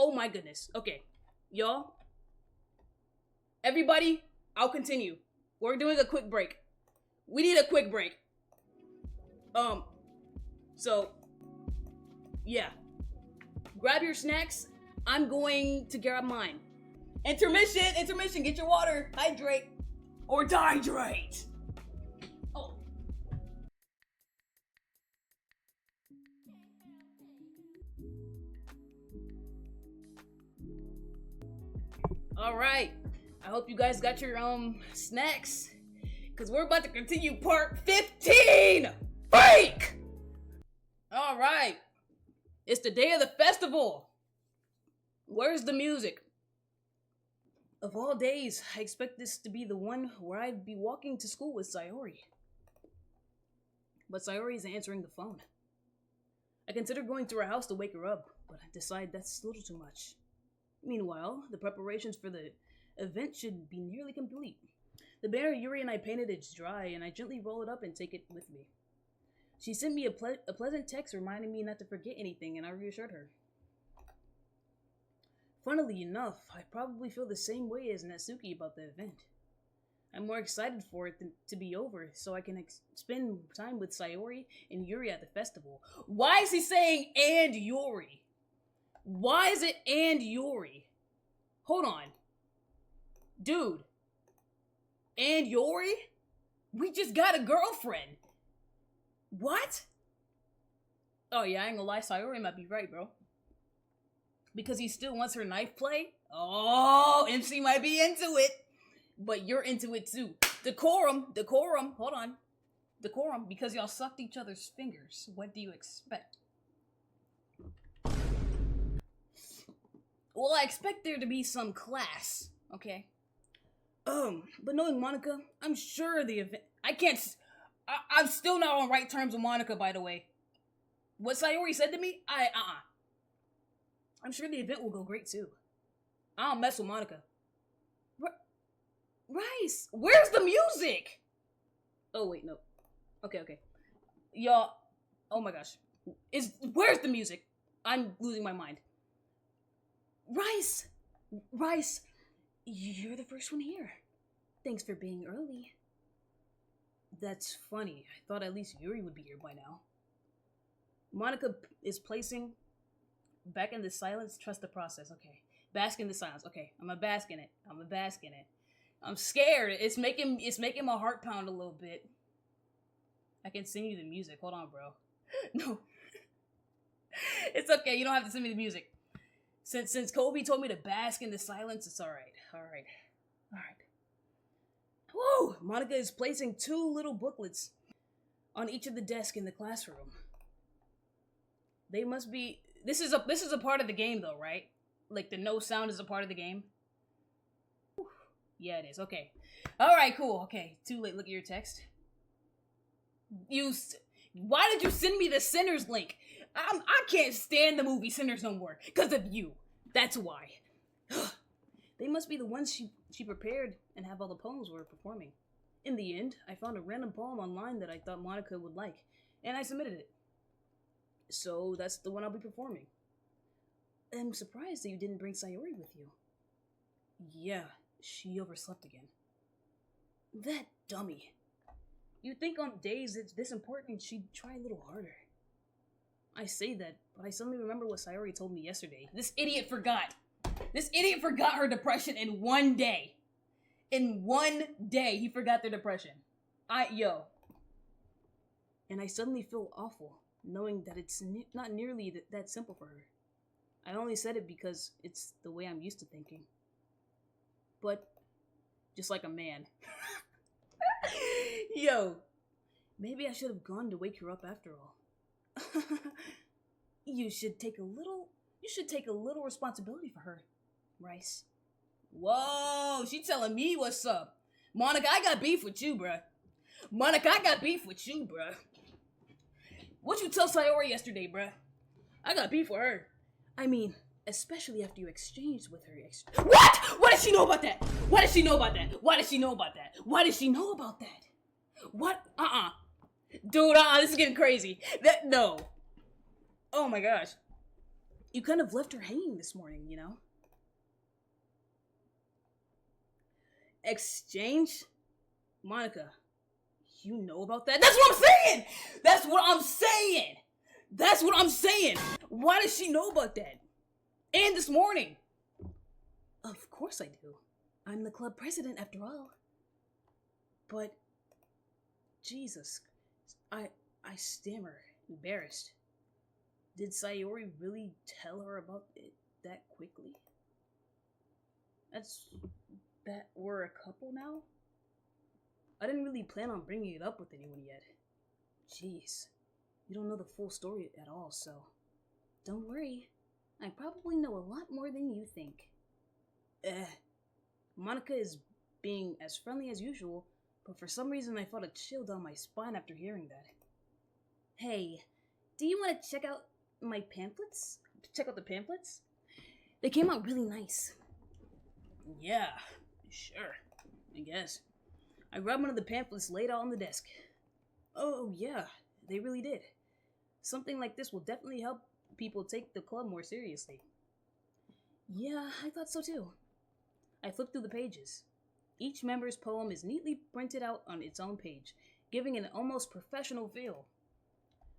Oh my goodness. Okay. Y'all. Everybody, I'll continue. We're doing a quick break. We need a quick break. So, yeah. Grab your snacks. I'm going to grab mine. Intermission, get your water. Hydrate. Or dehydrate. Oh. Alright. I hope you guys got your snacks. Cause we're about to continue part 15! Break! Alright. It's the day of the festival. Where's the music? Of all days, I expect this to be the one where I'd be walking to school with Sayori. But Sayori isn't answering the phone. I consider going to her house to wake her up, but I decide that's a little too much. Meanwhile, the preparations for the event should be nearly complete. The banner Yuri and I painted is dry, and I gently roll it up and take it with me. She sent me a pleasant text reminding me not to forget anything, and I reassured her. Funnily enough, I probably feel the same way as Natsuki about the event. I'm more excited for it to be over, so I can spend time with Sayori and Yuri at the festival. Why is he saying and Yuri? Why is it and Yuri? Hold on. Dude. And Yuri? We just got a girlfriend. What? Oh yeah, I ain't gonna lie, Sayori might be right, bro. Because he still wants her knife play? Oh, MC might be into it. But you're into it too. Decorum, hold on. Decorum, because y'all sucked each other's fingers. What do you expect? Well, I expect there to be some class, okay? But knowing Monica, I'm sure the event... I'm still not on right terms with Monica, by the way. What Sayori said to me? I'm sure the event will go great, too. I don't mess with Monica. Rice, where's the music? Oh, wait, no. Okay. Y'all, oh my gosh. Where's the music? I'm losing my mind. Rice, you're the first one here. Thanks for being early. That's funny. I thought at least Yuri would be here by now. Monica is placing... Back in the silence, trust the process. Okay. Bask in the silence. Okay. I'm a bask in it. I'm scared. It's making my heart pound a little bit. I can sing you the music. Hold on, bro. No. It's okay. You don't have to sing me the music. Since Kobe told me to bask in the silence, it's alright. Alright. Woo! Monica is placing 2 little booklets on each of the desks in the classroom. They must be... This is a part of the game, though, right? Like, the no sound is a part of the game? Whew. Yeah, it is. Okay. Alright, cool. Okay. Too late. Look at your text. Why did you send me the Sinners link? I can't stand the movie Sinners no more. Because of you. That's why. They must be the ones she prepared and have all the poems we're performing. In the end, I found a random poem online that I thought Monica would like, and I submitted it. So that's the one I'll be performing. I'm surprised that you didn't bring Sayori with you. Yeah, she overslept again. That dummy. You'd think on days it's this important she'd try a little harder. I say that, but I suddenly remember what Sayori told me yesterday. This idiot forgot. This idiot forgot her depression in one day. In one day, he forgot their depression. And I suddenly feel awful, knowing that it's not nearly that simple for her. I only said it because it's the way I'm used to thinking. But, just like a man. Yo, maybe I should have gone to wake her up after all. You should take a little responsibility for her, Rice. Whoa, she telling me what's up. Monica, I got beef with you, bruh. What you tell Sayori yesterday, bruh? I got beef with her. I mean, especially after you exchanged with her. What? What does she know about that? What? Dude, this is getting crazy. No. Oh my gosh. You kind of left her hanging this morning, you know? Exchange? Monica, you know about that? That's what I'm saying! That's what I'm saying! That's what I'm saying! Why does she know about that? And this morning! Of course I do. I'm the club president after all. But, Jesus, I stammer, embarrassed. Did Sayori really tell her about it that quickly? That we're a couple now? I didn't really plan on bringing it up with anyone yet. Jeez, you don't know the full story at all, so don't worry. I probably know a lot more than you think. Monica is being as friendly as usual, but for some reason I felt a chill down my spine after hearing that. Hey, do you want to check out my pamphlets? Check out the pamphlets? They came out really nice. Yeah, sure, I guess. I grabbed one of the pamphlets laid out on the desk. Oh, yeah, they really did. Something like this will definitely help people take the club more seriously. Yeah, I thought so too. I flipped through the pages. Each member's poem is neatly printed out on its own page, giving an almost professional feel.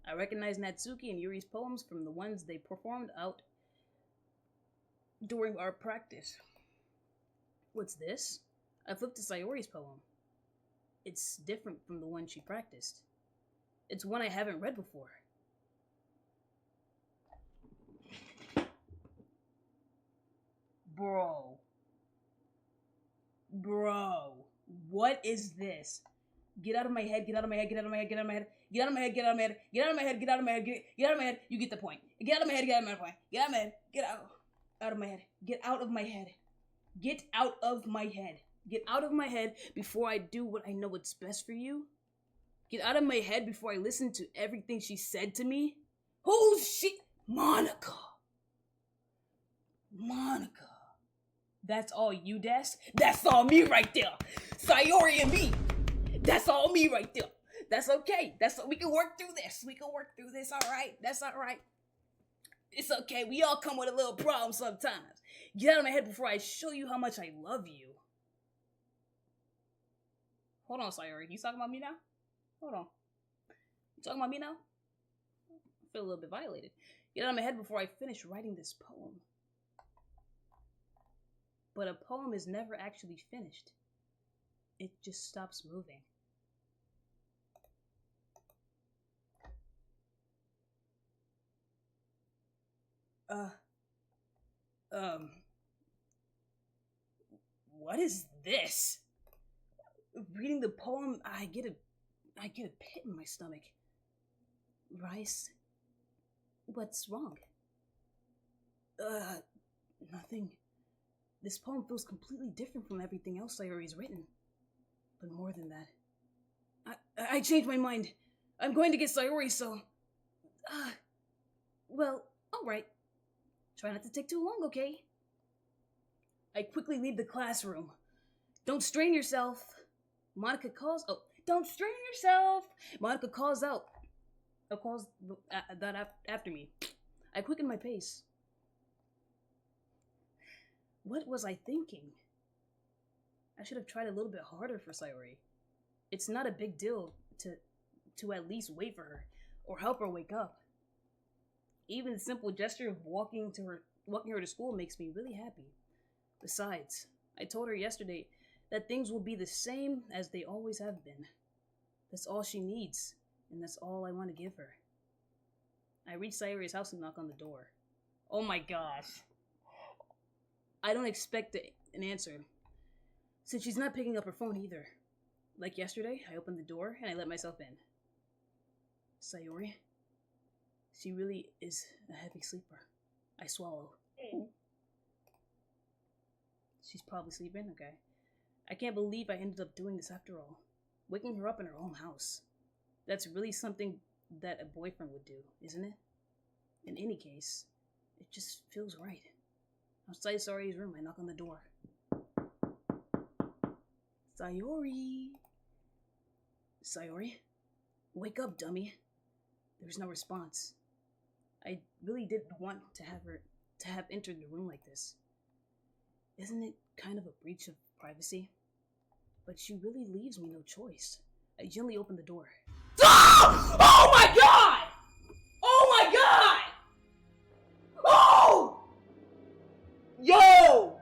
I recognized Natsuki and Yuri's poems from the ones they performed out during our practice. What's this? I flipped to Sayori's poem. It's different from the one she practiced. It's one I haven't read before. Bro, what is this? Get out of my head, get out of my head, get out of my head, get out of my head, get out of my head, get out of my head, get out of my head, get out of my head, get out of my head, you get the point. Get out of my head, get out of my point. Get out of my head, get out of my head, get out of my head. Get out of my head. Get out of my head before I do what I know what's best for you. Get out of my head before I listen to everything she said to me. Who's she? Monica. That's all you, Des? That's all me right there. Sayori and me. That's all me right there. That's okay. We can work through this. All right. That's all right. It's okay. We all come with a little problem sometimes. Get out of my head before I show you how much I love you. Hold on, Sayori. You talking about me now? Hold on. You talking about me now? I feel a little bit violated. Get out of my head before I finish writing this poem. But a poem is never actually finished. It just stops moving. What is this? Reading the poem, I get a pit in my stomach. Rice? What's wrong? Nothing. This poem feels completely different from everything else Sayori's written. But more than that, I changed my mind. I'm going to get Sayori, so... well, alright. Try not to take too long, okay? I quickly leave the classroom. Don't strain yourself. Monica calls... Oh, don't strain yourself! Monica calls out. Calls that after me. I quicken my pace. What was I thinking? I should have tried a little bit harder for Sayori. It's not a big deal to at least wait for her or help her wake up. Even the simple gesture of walking her to school makes me really happy. Besides, I told her yesterday that things will be the same as they always have been. That's all she needs, and that's all I want to give her. I reach Sayori's house and knock on the door. Oh my gosh. I don't expect an answer, since she's not picking up her phone either. Like yesterday, I opened the door and I let myself in. Sayori? She really is a heavy sleeper. I swallow. She's probably sleeping? Okay. I can't believe I ended up doing this after all. Waking her up in her own house. That's really something that a boyfriend would do, isn't it? In any case, it just feels right. Outside Sayori's room, I knock on the door. Sayori? Sayori? Wake up, dummy. There's no response. I really didn't want to have her to have entered the room like this. Isn't it kind of a breach of privacy? But she really leaves me no choice. I gently open the door. Oh! Oh my god! Oh my god! Oh! Yo!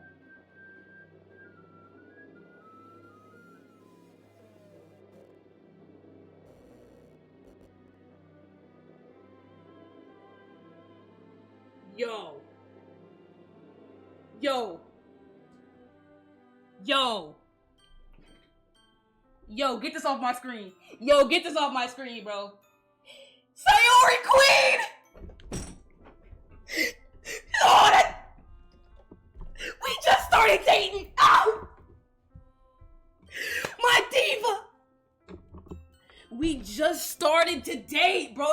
Yo. Yo. Yo. Yo, get this off my screen. Yo, get this off my screen, bro. Sayori Queen! Oh, that... We just started dating! Ow! My diva! We just started to date, bro.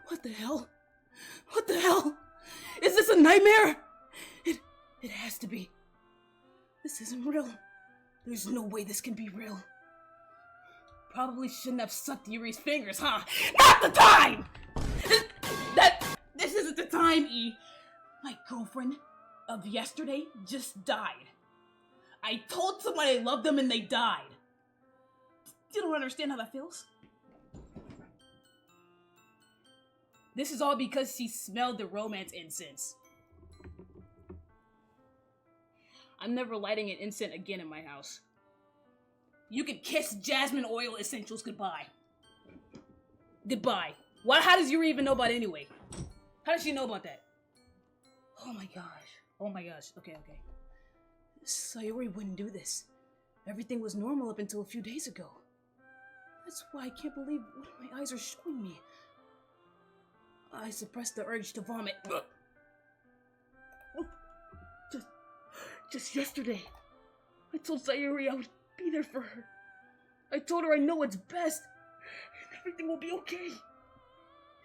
What the hell? What the hell? Is this a nightmare? It has to be. This isn't real. There's no way this can be real. Probably shouldn't have sucked Yuri's fingers, huh? Not the time! This isn't the time, E. My girlfriend of yesterday just died. I told someone I loved them and they died. You don't understand how that feels? This is all because she smelled the romance incense. I'm never lighting an incense again in my house. You can kiss jasmine oil essentials goodbye. Goodbye. How does Yuri even know about it anyway? How does she know about that? Oh my gosh. Oh my gosh. Okay. Sayori wouldn't do this. Everything was normal up until a few days ago. That's why I can't believe what my eyes are showing me. I suppressed the urge to vomit. Just yesterday, I told Sayori I would be there for her. I told her I know what's best, and everything will be okay.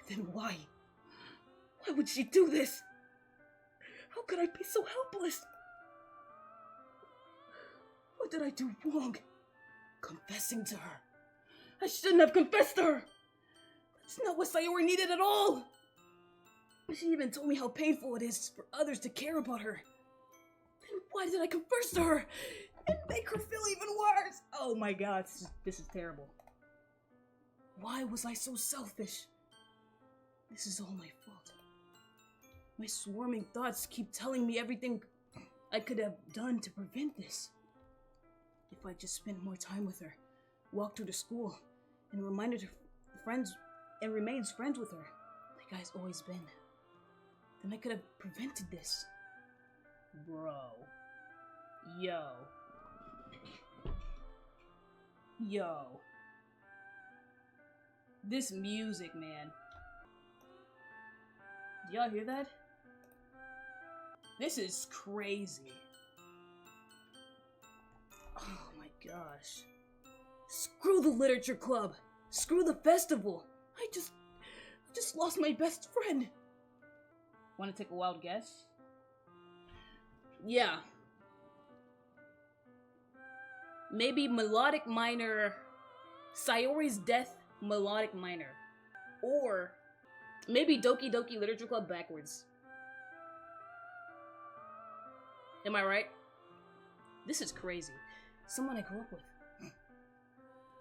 Then why? Why would she do this? How could I be so helpless? What did I do wrong? Confessing to her. I shouldn't have confessed to her. That's not what Sayori needed at all. She even told me how painful it is for others to care about her. Then why did I confess to her and make her feel even worse? Oh my god, this is terrible. Why was I so selfish? This is all my fault. My swarming thoughts keep telling me everything I could have done to prevent this. If I just spent more time with her, walked her to school, and reminded her friends and remains friends with her, like I've always been, then I could have prevented this. Bro. Yo. This music, man. Do y'all hear that? This is crazy. Oh my gosh. Screw the literature club. Screw the festival. I just lost my best friend. Want to take a wild guess? Yeah. Maybe melodic minor. Sayori's death, melodic minor. Or maybe Doki Doki Literature Club backwards. Am I right? This is crazy. Someone I grew up with.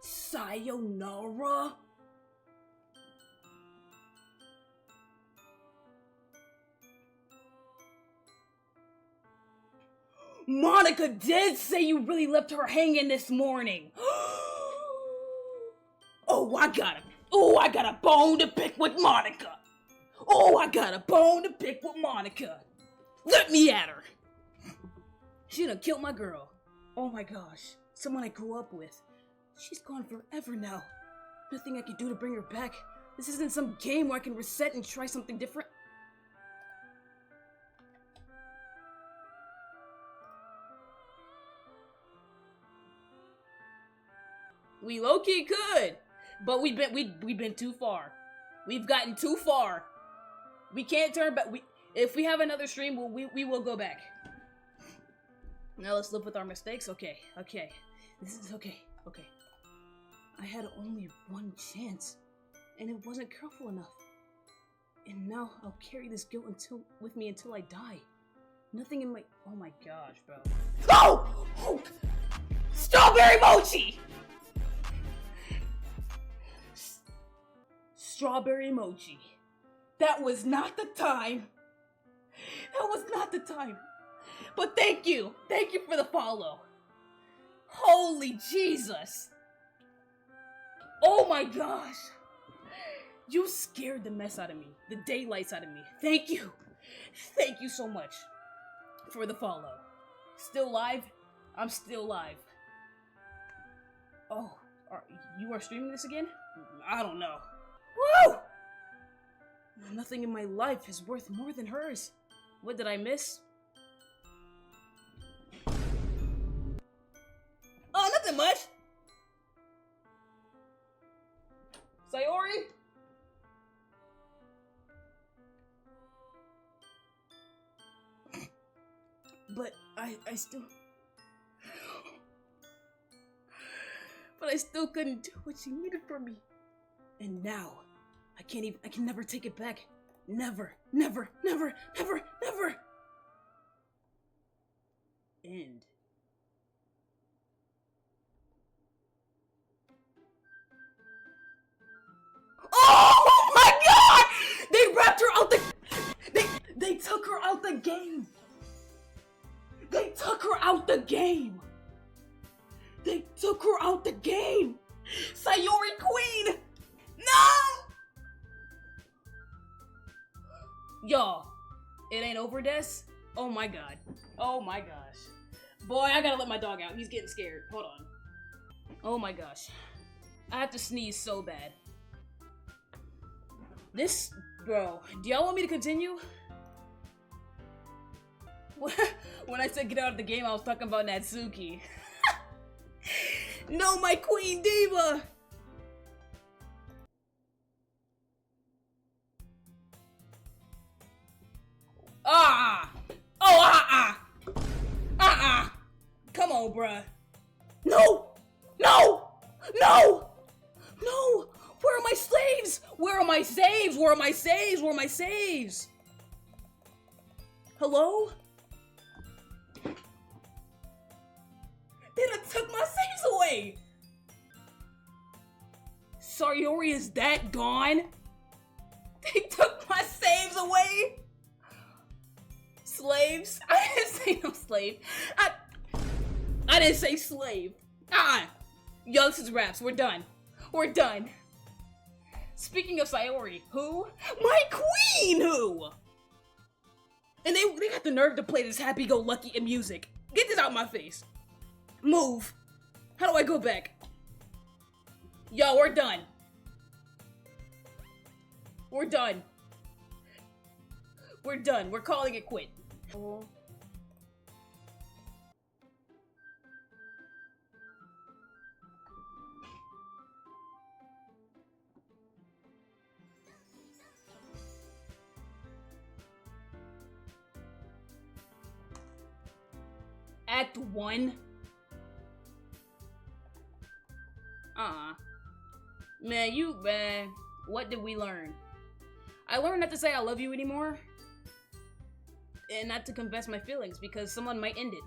Sayonara? Monica did say you really left her hanging this morning. Oh, I got a bone to pick with Monica. Let me at her. She done killed my girl. Oh my gosh. Someone I grew up with. She's gone forever now. Nothing I can do to bring her back. This isn't some game where I can reset and try something different. We low-key could, but we've been too far. We've gotten too far. We can't turn back. If we have another stream, we will go back. Now let's live with our mistakes. Okay, okay. This is okay, okay. I had only one chance, and it wasn't careful enough. And now I'll carry this guilt with me until I die. Nothing in my— oh my gosh, bro. Oh! Oh! Strawberry mochi! Strawberry mochi. That was not the time. That was not the time. But thank you. Thank you for the follow. Holy Jesus. Oh my gosh. You scared the mess out of me. The daylights out of me. Thank you. Thank you so much for the follow. Still live? I'm still live. Oh, you are streaming this again? I don't know. Woo! Nothing in my life is worth more than hers. What did I miss? Oh, nothing much. Sayori? But I still... But I still couldn't do what she needed from me. And now, I can never take it back. Never, never, never, never, never. End. Oh my god! They wrapped her out the... They took her out the game. They took her out the game. They took her out the game. Sayori Queen. No! Y'all, it ain't over, Des? Oh my god. Oh my gosh. Boy, I gotta let my dog out. He's getting scared. Hold on. Oh my gosh. I have to sneeze so bad. This, bro, do y'all want me to continue? When I said get out of the game, I was talking about Natsuki. No, my queen diva! Ah! Oh, Come on, bruh. No! No! No! No! Where are my slaves? Where are my saves? Where are my saves? Where are my saves? Hello? They done took my saves away! Sayori is that gone? They took my saves away? Slaves? I didn't say no slave. I didn't say slave. Yo, this is raps. We're done. We're done. Speaking of Sayori, who? My queen, who? And they got the nerve to play this happy-go-lucky music. Get this out my face. Move. How do I go back? Yo, we're done. We're done. We're done. We're calling it quit. Oh. Act 1? Man, what did we learn? I learned not to say I love you anymore. And not to confess my feelings, because someone might end it.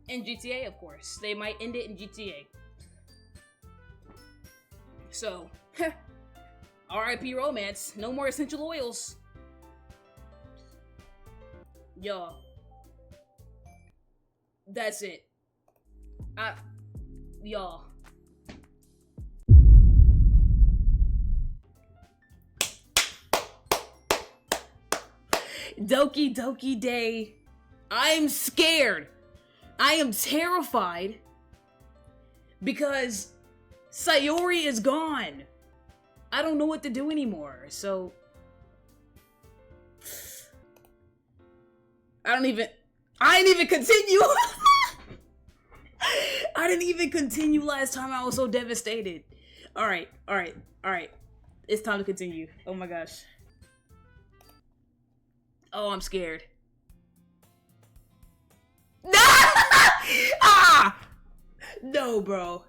In GTA, of course. They might end it in GTA. So, RIP romance. No more essential oils. Yo. That's it. Y'all. Doki Doki Day. I'm scared. I am terrified. Because Sayori is gone. I don't know what to do anymore, so... I didn't even continue! I didn't even continue last time. I was so devastated. Alright. It's time to continue. Oh my gosh. Oh, I'm scared. Ah! No, bro.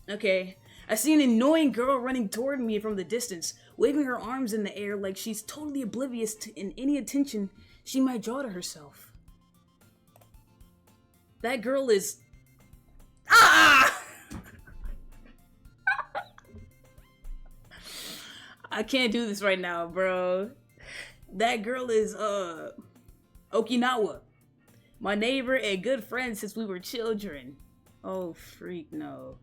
Okay. I see an annoying girl running toward me from the distance, waving her arms in the air like she's totally oblivious to any attention she might draw to herself. That girl is... Ah! I can't do this right now, bro. That girl is, Okinawa. My neighbor and good friend since we were children. Oh, freak, no.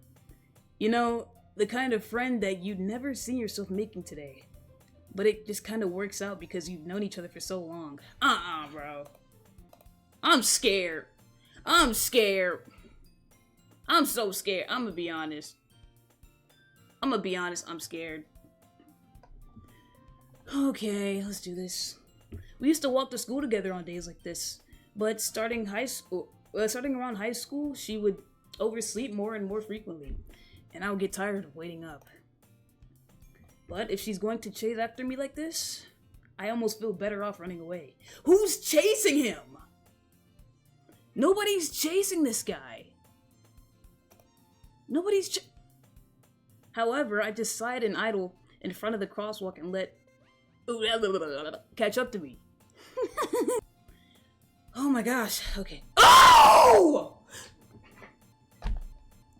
You know, the kind of friend that you'd never see yourself making today. But it just kind of works out because you've known each other for so long. Bro. I'm scared. I'm scared. I'm so scared. I'm gonna be honest. I'm scared. Okay, let's do this. We used to walk to school together on days like this. But starting around high school, she would oversleep more and more frequently. And I would get tired of waiting up. But if she's going to chase after me like this, I almost feel better off running away. Who's chasing him? Nobody's chasing this guy. However, I just side and idle in front of the crosswalk and let catch up to me. Oh my gosh, okay. Oh!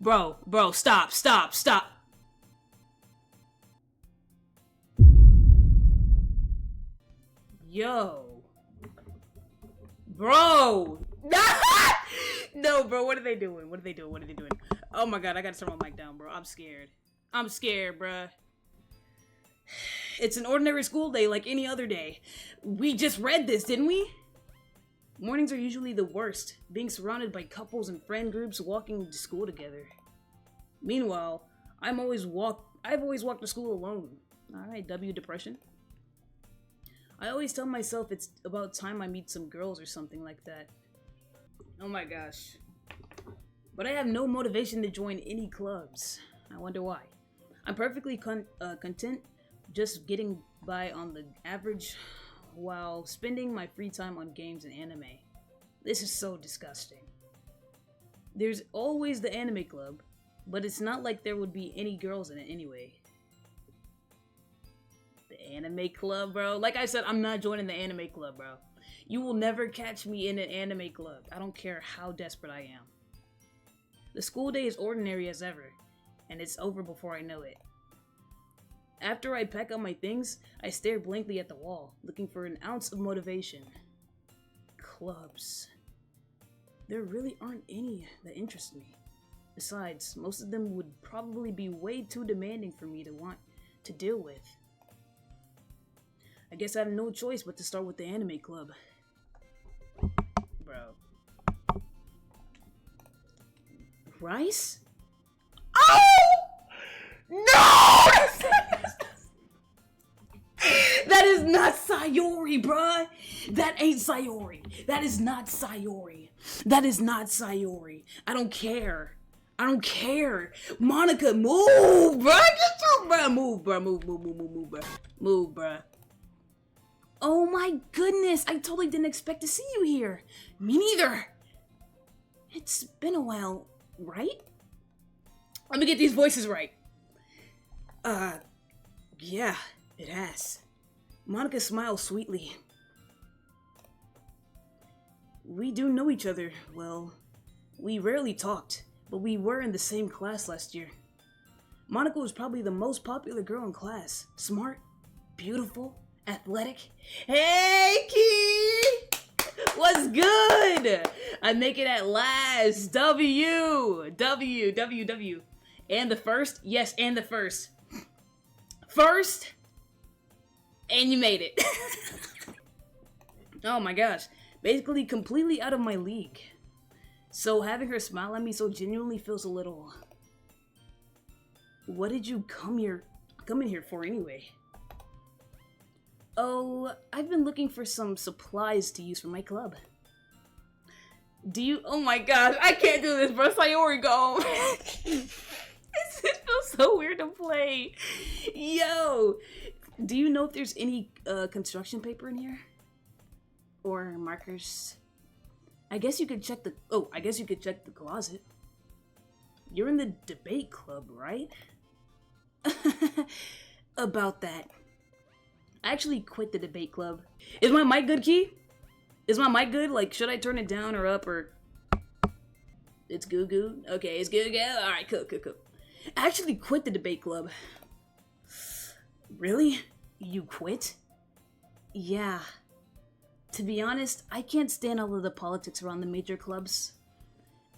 Bro, stop. Yo. Bro. No, bro, what are they doing? Oh my god, I gotta turn my mic down, bro. I'm scared, bruh. It's an ordinary school day like any other day. We just read this, didn't we? Mornings are usually the worst, being surrounded by couples and friend groups walking to school together. Meanwhile, I've always walked to school alone. Alright, W depression. I always tell myself it's about time I meet some girls or something like that. Oh my gosh. But I have no motivation to join any clubs. I wonder why. I'm perfectly content just getting by on the average while spending my free time on games and anime. This is so disgusting. There's always the anime club, but it's not like there would be any girls in it anyway. The anime club, bro? Like I said, I'm not joining the anime club, bro. You will never catch me in an anime club. I don't care how desperate I am. The school day is ordinary as ever, and it's over before I know it. After I pack up my things, I stare blankly at the wall, looking for an ounce of motivation. Clubs. There really aren't any that interest me. Besides, most of them would probably be way too demanding for me to want to deal with. I guess I have no choice but to start with the anime club. Bro. Rice? Oh! No! That is not Sayori, bruh. That ain't Sayori. That is not Sayori. I don't care. Monica, move, bruh. Get your bruh. Move, bruh. Oh my goodness. I totally didn't expect to see you here. Me neither. It's been a while, right? Let me get these voices right. Yeah, it has. Monica smiles sweetly. We do know each other. Well, we rarely talked, but we were in the same class last year. Monica was probably the most popular girl in class. Smart, beautiful, athletic. Hey, Key! What's good? I make it at last. W. And the first? Yes, and the first. First, and you made it. Oh my gosh. Basically completely out of my league. So having her smile at me so genuinely feels a little... What did you come in here for anyway? Oh, I've been looking for some supplies to use for my club. Do you... Oh my gosh, I can't do this, bro. Sayori, go. It feels so weird to play. Yo, do you know if there's any construction paper in here? Or markers. I guess you could check the closet. You're in the debate club, right? About that. I actually quit the debate club. Is my mic good, Key? Is my mic good? Like, should I turn it down or up or... It's good. Okay, it's good. Alright, cool. I actually quit the debate club. Really? You quit? Yeah. To be honest, I can't stand all of the politics around the major clubs.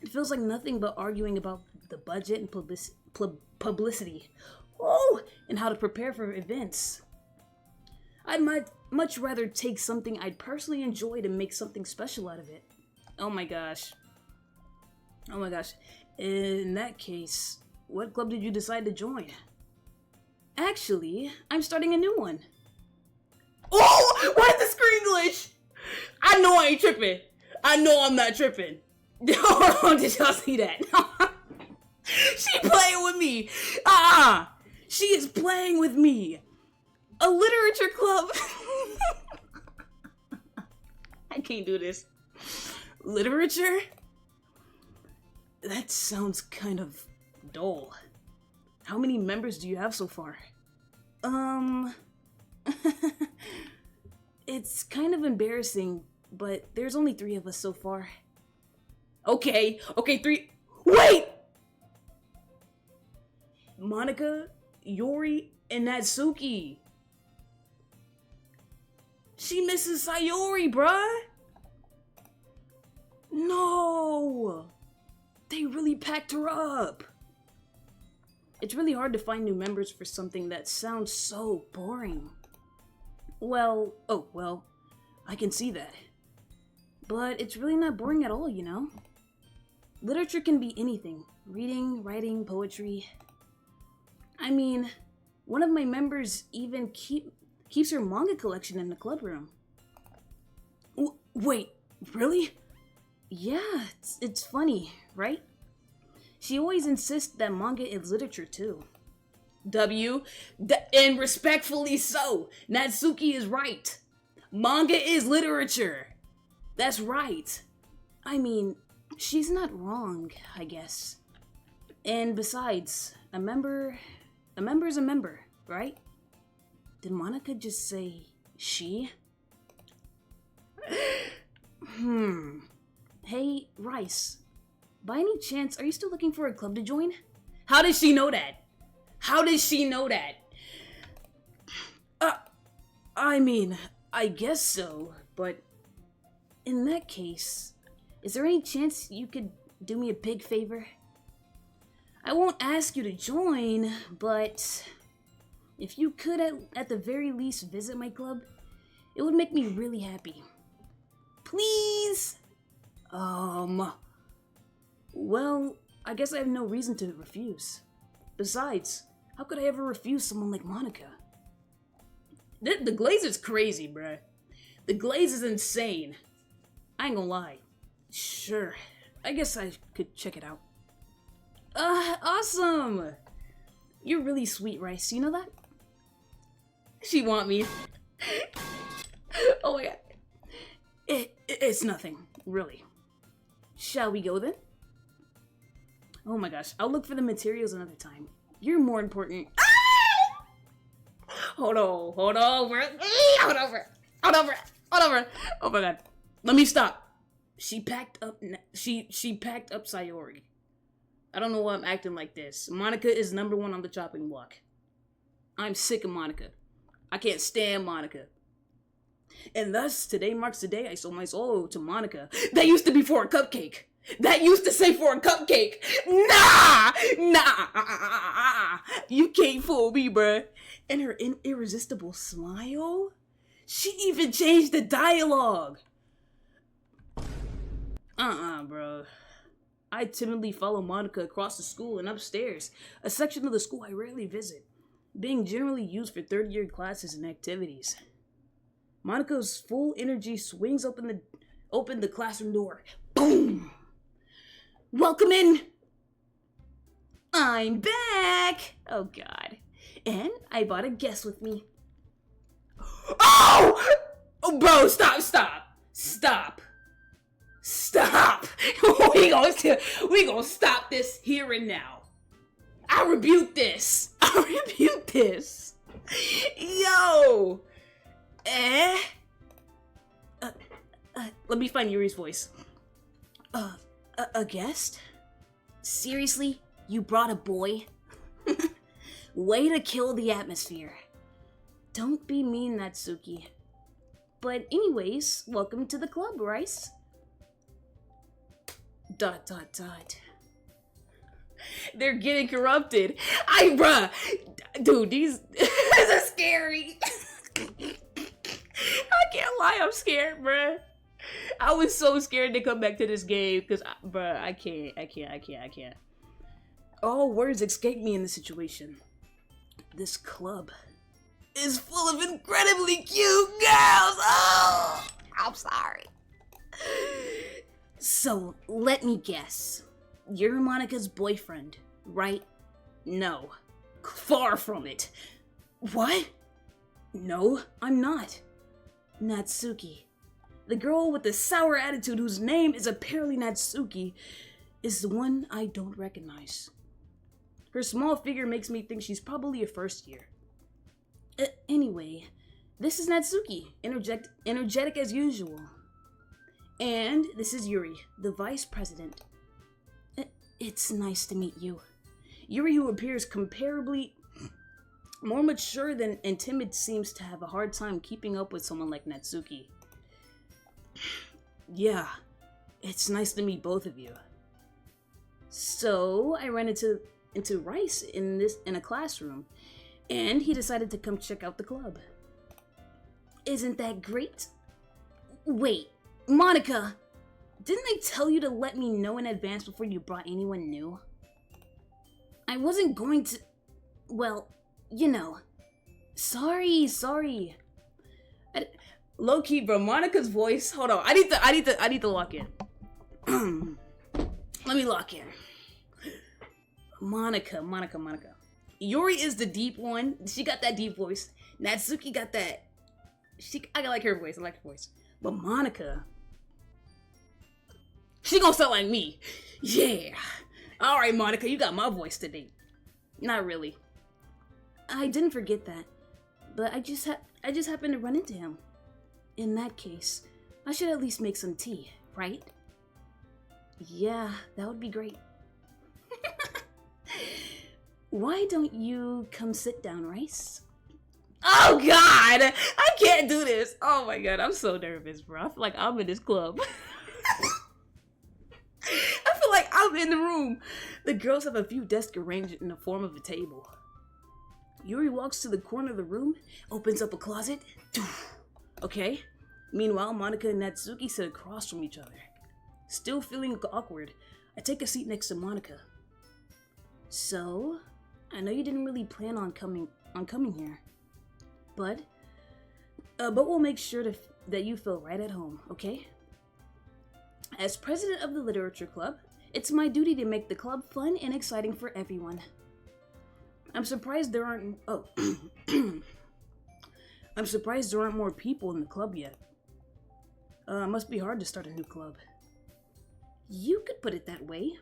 It feels like nothing but arguing about the budget and publicity. Oh, and how to prepare for events. I'd much rather take something I'd personally enjoy to make something special out of it. Oh my gosh. In that case, what club did you decide to join? Actually, I'm starting a new one. Oh! Why is the screen glitch? I know I ain't tripping. I know I'm not tripping. Hold on, did y'all see that? She playing with me. She is playing with me. A literature club. I can't do this. Literature? That sounds kind of dull. How many members do you have so far? It's kind of embarrassing, but there's only 3 of us so far. Okay, 3. Wait! Monica, Yori, and Natsuki. She misses Sayori, bruh. No! They really packed her up. It's really hard to find new members for something that sounds so boring. Well, I can see that. But it's really not boring at all, you know? Literature can be anything. Reading, writing, poetry. I mean, one of my members even keeps her manga collection in the club room. Wait, really? Yeah, it's funny, right? She always insists that manga is literature too. And respectfully so. Natsuki is right. Manga is literature. That's right. I mean, she's not wrong, I guess. And besides, a member's a member, right? Did Monica just say she? Hey, Rice. By any chance, are you still looking for a club to join? How did she know that? I mean, I guess so, but in that case, is there any chance you could do me a big favor? I won't ask you to join, but if you could at the very least visit my club, it would make me really happy. Please? Well, I guess I have no reason to refuse. Besides, how could I ever refuse someone like Monica? The glaze is crazy, bruh. The glaze is insane. I ain't gonna lie. Sure, I guess I could check it out. Awesome! You're really sweet, Rice. You know that? She want me. Oh my god. It's nothing, really. Shall we go then? Oh my gosh, I'll look for the materials another time. You're more important. Ah! Hold over. Oh my god. Let me stop. She packed up Sayori. I don't know why I'm acting like this. Monica is number 1 on the chopping block. I'm sick of Monica. I can't stand Monica. And thus, today marks the day I sold my soul to Monica. That used to be for a cupcake. That used to say for a cupcake. Nah. You can't fool me, bruh. And her irresistible smile? She even changed the dialogue. Bro. I timidly follow Monica across the school and upstairs, a section of the school I rarely visit, being generally used for third-year classes and activities. Monica's full energy swings open the classroom door. Boom! Welcome in! I'm back! Oh god. And I brought a guest with me. Oh! Oh, bro, stop! We gonna stop this here and now. I rebuke this. I rebuke this. Yo. Let me find Yuri's voice. A guest? Seriously? You brought a boy? Way to kill the atmosphere. Don't be mean, Natsuki. But anyways, welcome to the club, Rice. ... They're getting corrupted. Bruh. Dude, these are scary. I can't lie, I'm scared, bruh. I was so scared to come back to this game because, bruh, I can't. All words escape me in this situation. This club is full of incredibly cute girls. Oh, I'm sorry. So, let me guess. You're Monika's boyfriend, right? No. Far from it. What? No, I'm not. Natsuki. The girl with the sour attitude whose name is apparently Natsuki is the one I don't recognize. Her small figure makes me think she's probably a first year. Anyway, this is Natsuki, energetic as usual. And this is Yuri, the vice president. It's nice to meet you. Yuri, who appears comparably more mature and timid, seems to have a hard time keeping up with someone like Natsuki. Yeah, it's nice to meet both of you. So I ran into Rice in a classroom, and he decided to come check out the club. Isn't that great? Wait, Monika, didn't I tell you to let me know in advance before you brought anyone new? I wasn't going to... Well, you know. Sorry. Low-key, bro, Monika's voice... Hold on, I need to lock in. Let me lock in. Monika. Yuri is the deep one. She got that deep voice. Natsuki got that... I like her voice. I like her voice. But Monika... She gonna sound like me. Yeah. Alright, Monika, you got my voice today. Not really. I didn't forget that. But I just happened to run into him. In that case, I should at least make some tea, right? Yeah, that would be great. Why don't you come sit down, Rice? Oh god! I can't do this! Oh my god, I'm so nervous, bro. I feel like I'm in this club. I feel like I'm in the room. The girls have a few desks arranged in the form of a table. Yuri walks to the corner of the room, opens up a closet. Okay. Meanwhile, Monika and Natsuki sit across from each other. Still feeling awkward, I take a seat next to Monika. So, I know you didn't really plan on coming here, but we'll make sure that you feel right at home, okay? As president of the literature club, it's my duty to make the club fun and exciting for everyone. I'm surprised there aren't more people in the club yet. Must be hard to start a new club. You could put it that way.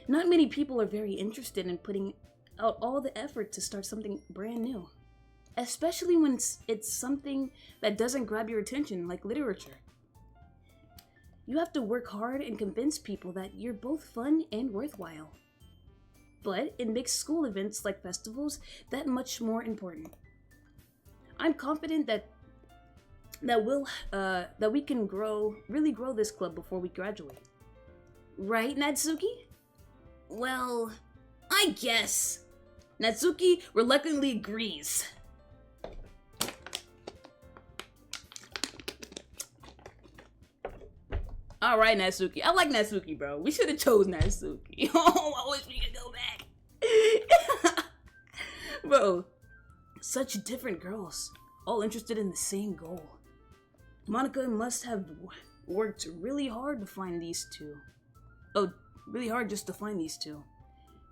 Not many people are very interested in putting out all the effort to start something brand new. Especially when it's something that doesn't grab your attention, like literature. You have to work hard and convince people that you're both fun and worthwhile. But it makes school events like festivals that much more important. I'm confident that we can really grow this club before we graduate. Right, Natsuki? Well, I guess. Natsuki reluctantly agrees. Alright, Natsuki. I like Natsuki, bro. We should have chose Natsuki. Oh, I wish we could go back. Bro, such different girls, all interested in the same goal. Monika must have worked really hard to find these two. Oh, really hard just to find these two.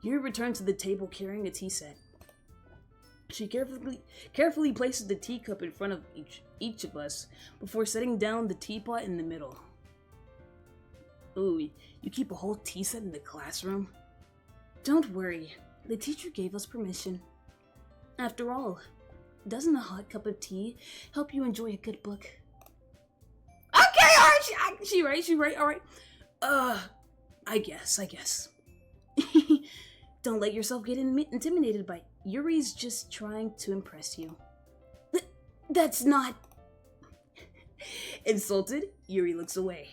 Yuri returns to the table carrying a tea set. She carefully places the teacup in front of each of us before setting down the teapot in the middle. Ooh, you keep a whole tea set in the classroom? Don't worry, the teacher gave us permission. After all, doesn't a hot cup of tea help you enjoy a good book? Okay, alright, she right, alright. I guess. Don't let yourself get intimidated by Yuri's just trying to impress you. That's not... Insulted, Yuri looks away.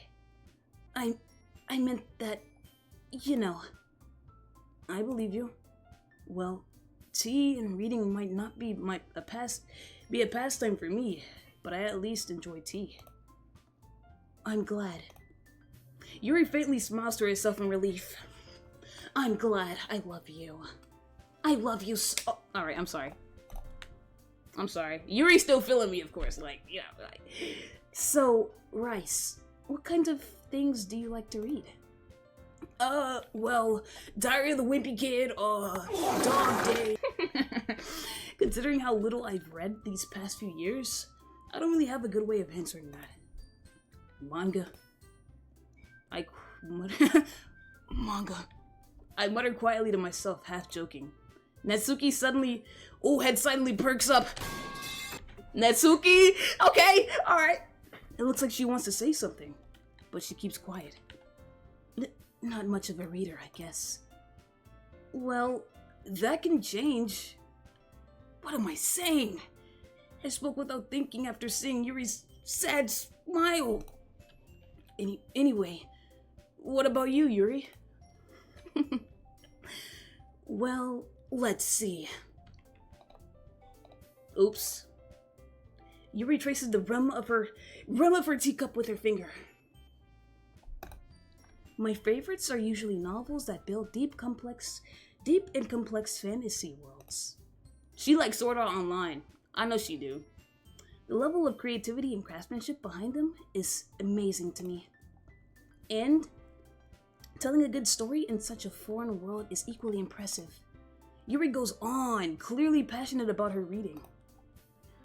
I meant that, you know. I believe you. Well, tea and reading might not be a pastime for me, but I at least enjoy tea. I'm glad. Yuri faintly smiles to herself in relief. I'm glad. I love you. I love you so... Oh, alright, I'm sorry. Yuri's still feeling me, of course. Like, you know, like... So, Rice, what kind of things do you like to read? Well, Diary of the Wimpy Kid, Dog Day. Considering how little I've read these past few years, I don't really have a good way of answering that. Manga. Manga. I muttered quietly to myself, half joking. Natsuki head suddenly perks up. Natsuki? Okay, alright. It looks like she wants to say something, but she keeps quiet. Not much of a reader, I guess. Well, that can change. What am I saying? I spoke without thinking after seeing Yuri's sad smile. Anyway, what about you, Yuri? Well, let's see. Oops. Yuri traces the rim of her teacup with her finger. My favorites are usually novels that build deep and complex fantasy worlds. She likes Sword Art Online. I know she do. The level of creativity and craftsmanship behind them is amazing to me. And telling a good story in such a foreign world is equally impressive. Yuri goes on, clearly passionate about her reading.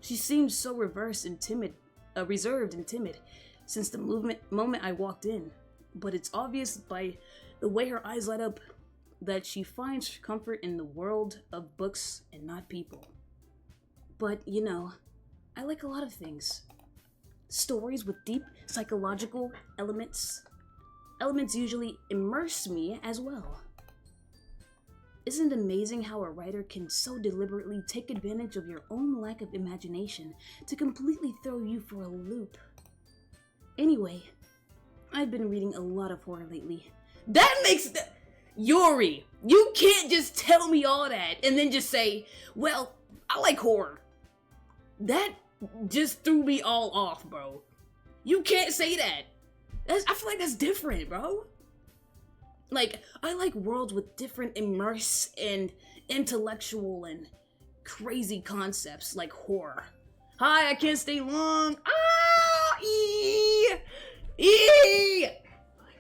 She seems so reserved and timid since the moment I walked in, but it's obvious by the way her eyes light up that she finds comfort in the world of books and not people. But, you know, I like a lot of things. Stories with deep psychological elements. Elements usually immerse me as well. Isn't it amazing how a writer can so deliberately take advantage of your own lack of imagination to completely throw you for a loop? Anyway, I've been reading a lot of horror lately. Yuri, you can't just tell me all that and then just say, well, I like horror. That just threw me all off, bro. You can't say that. I feel like that's different, bro. Like, I like worlds with different immerse and intellectual and crazy concepts like horror. Hi, I can't stay long.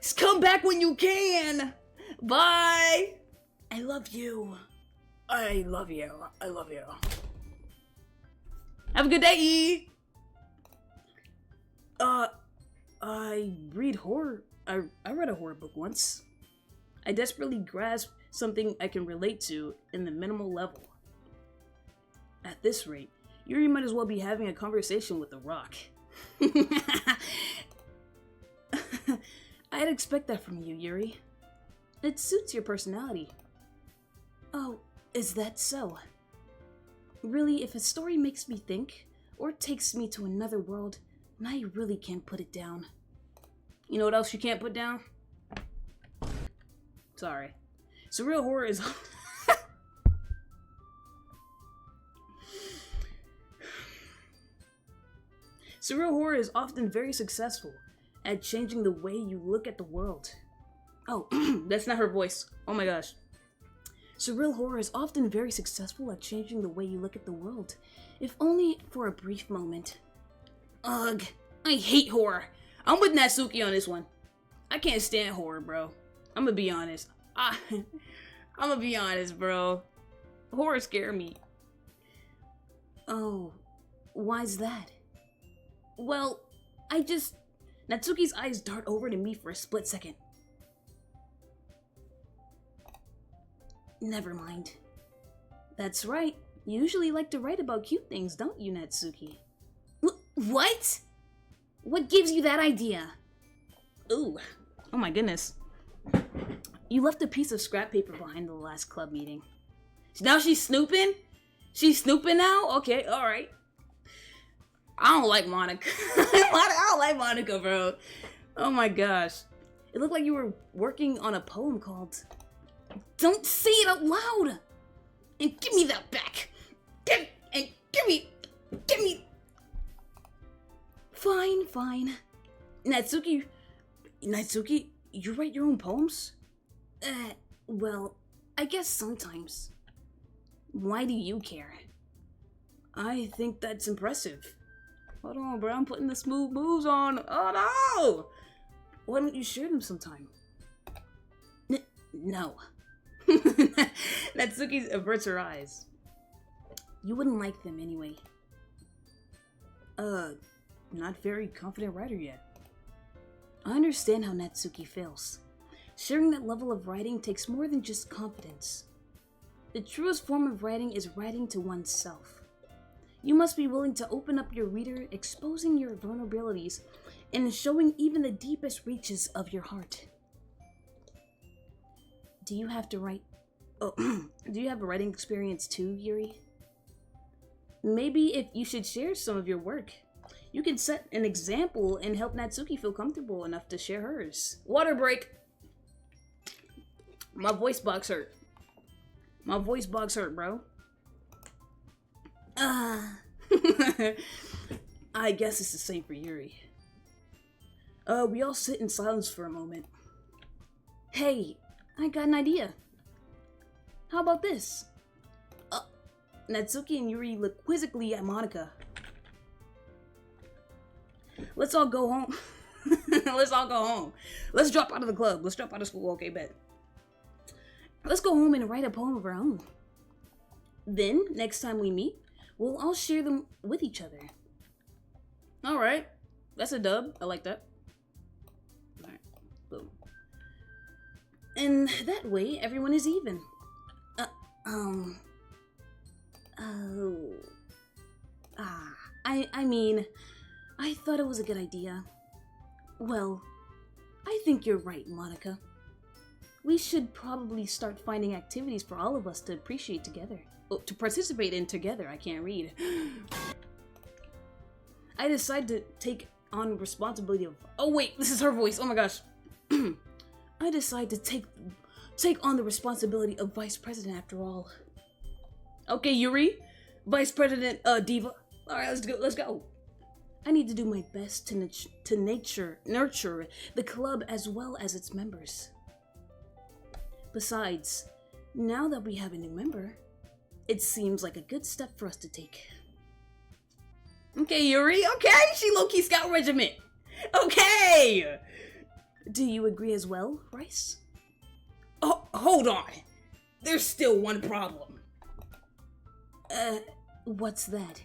Just come back when you can. Bye. I love you. I love you. Have a good day, E. I read horror. I read a horror book once. I desperately grasped something I can relate to in the minimal level. At this rate, Yuri might as well be having a conversation with the rock. I'd expect that from you, Yuri. It suits your personality. Oh, is that so? Really, if a story makes me think, or takes me to another world, I really can't put it down. You know what else you can't put down? Sorry. Surreal horror is... Surreal horror is often very successful at changing the way you look at the world. Oh, that's not her voice. Oh my gosh. Surreal horror is often very successful at changing the way you look at the world, if only for a brief moment. Ugh, I hate horror. I'm with Natsuki on this one. I can't stand horror, bro. I'm gonna be honest. I'm gonna be honest, bro. Horror scare me. Oh, why's that? Well, Natsuki's eyes dart over to me for a split second. Never mind. That's right. You usually like to write about cute things, don't you, Natsuki? What? What gives you that idea? Ooh. Oh my goodness. You left a piece of scrap paper behind the last club meeting. Now she's snooping? She's snooping now? Okay, alright. I don't like Monica. I don't like Monica, bro. Oh my gosh. It looked like you were working on a poem called... Don't say it out loud! And give me that back! Give me... Fine. Natsuki, you write your own poems? Well, I guess sometimes. Why do you care? I think that's impressive. Hold on, bro, I'm putting the smooth moves on. Oh no! Why don't you share them sometime? No. Natsuki averts her eyes. You wouldn't like them anyway. Not very confident writer yet. I understand how Natsuki feels. Sharing that level of writing takes more than just confidence. The truest form of writing is writing to oneself. You must be willing to open up your reader, exposing your vulnerabilities, and showing even the deepest reaches of your heart. Do you have to write... Oh, do you have a writing experience too, Yuri? Maybe if you should share some of your work. You can set an example and help Natsuki feel comfortable enough to share hers. Water break! My voice box hurt. My voice box hurt, bro. I guess it's the same for Yuri. We all sit in silence for a moment. Hey, I got an idea. How about this? Natsuki and Yuri look quizzically at Monica. Let's all go home. Let's all go home. Let's drop out of the club. Let's drop out of school. Okay, bet. Let's go home and write a poem of our own. Then, next time we meet, we'll all share them with each other. Alright. That's a dub. I like that. Alright. Boom. And that way, everyone is even. I mean, I thought it was a good idea. Well, I think you're right, Monica. We should probably start finding activities for all of us to appreciate together. Oh, to participate in together, I can't read. I decided to take on responsibility of... Oh wait, this is her voice, oh my gosh. I decided to take on the responsibility of vice president after all. Okay, Yuri, vice president, Diva. Alright, let's go. I need to do my best to nurture the club as well as its members. Besides, now that we have a new member, it seems like a good step for us to take. Okay, Yuri, okay, she low-key scout regiment. Okay! Do you agree as well, Rice? Oh, hold on. There's still one problem. What's that?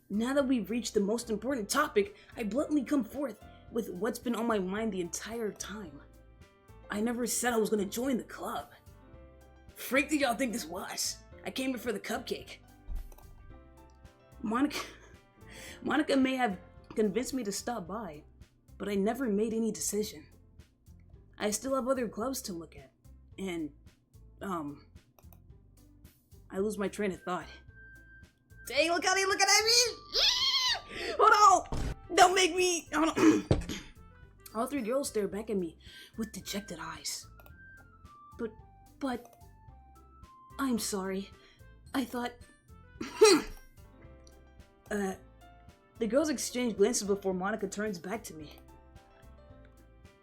Now that we've reached the most important topic, I bluntly come forth with what's been on my mind the entire time. I never said I was gonna join the club. Freak did y'all think this was? I came here for the cupcake. Monica may have convinced me to stop by, but I never made any decision. I still have other clubs to look at, and, I lose my train of thought. Dang, look at me looking at me! Hold on! Don't make me... Hold on. All three girls stare back at me with dejected eyes. But... I'm sorry. I thought... The girls exchange glances before Monica turns back to me.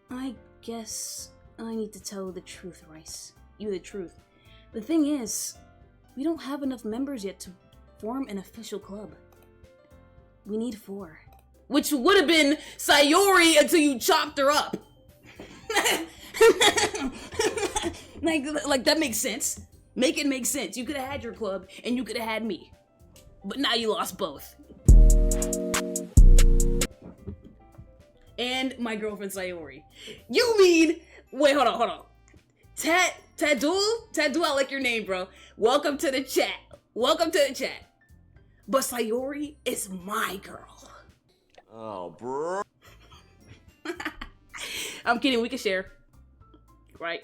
I guess I need to tell the truth, Rice. You the truth. The thing is, we don't have enough members yet to form an official club. We need 4. Which would have been Sayori until you chopped her up. like that makes sense. Make it make sense. You could have had your club and you could have had me. But now you lost both. And my girlfriend Sayori. You mean... Wait, hold on. Tadul, I like your name, bro. Welcome to the chat. Welcome to the chat. But Sayori is my girl. Oh, bro. I'm kidding, we can share. Right.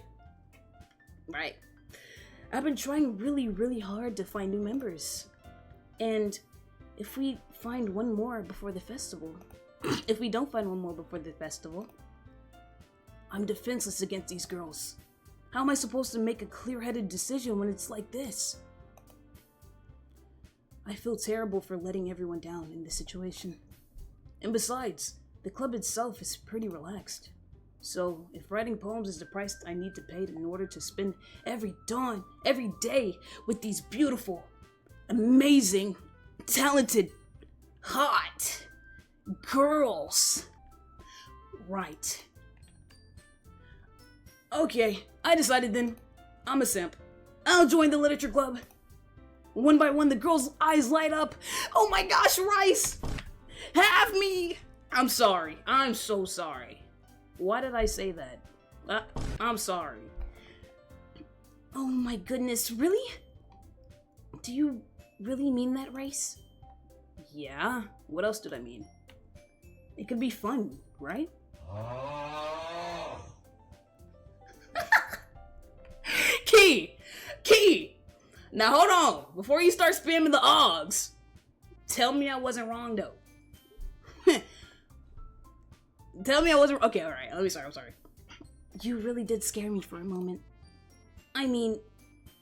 I've been trying really hard to find new members. And if we find one more before the festival, if we don't find one more before the festival, I'm defenseless against these girls. How am I supposed to make a clear-headed decision when it's like this? I feel terrible for letting everyone down in this situation. And besides, the club itself is pretty relaxed. So, if writing poems is the price I need to pay in order to spend every dawn, every day with these beautiful, amazing, talented, hot girls. Right. Okay, I decided then. I'm a simp. I'll join the literature club. One by one, the girls' eyes light up. Oh my gosh, Rice! Have me! I'm sorry. I'm so sorry. Why did I say that? I'm sorry. Oh my goodness, really? Do you really mean that, Rice? Yeah, what else did I mean? It could be fun, right? Key! Now hold on, before you start spamming the OGs, tell me I wasn't wrong though. Tell me I wasn't. Okay, alright, I'm sorry. You really did scare me for a moment. I mean,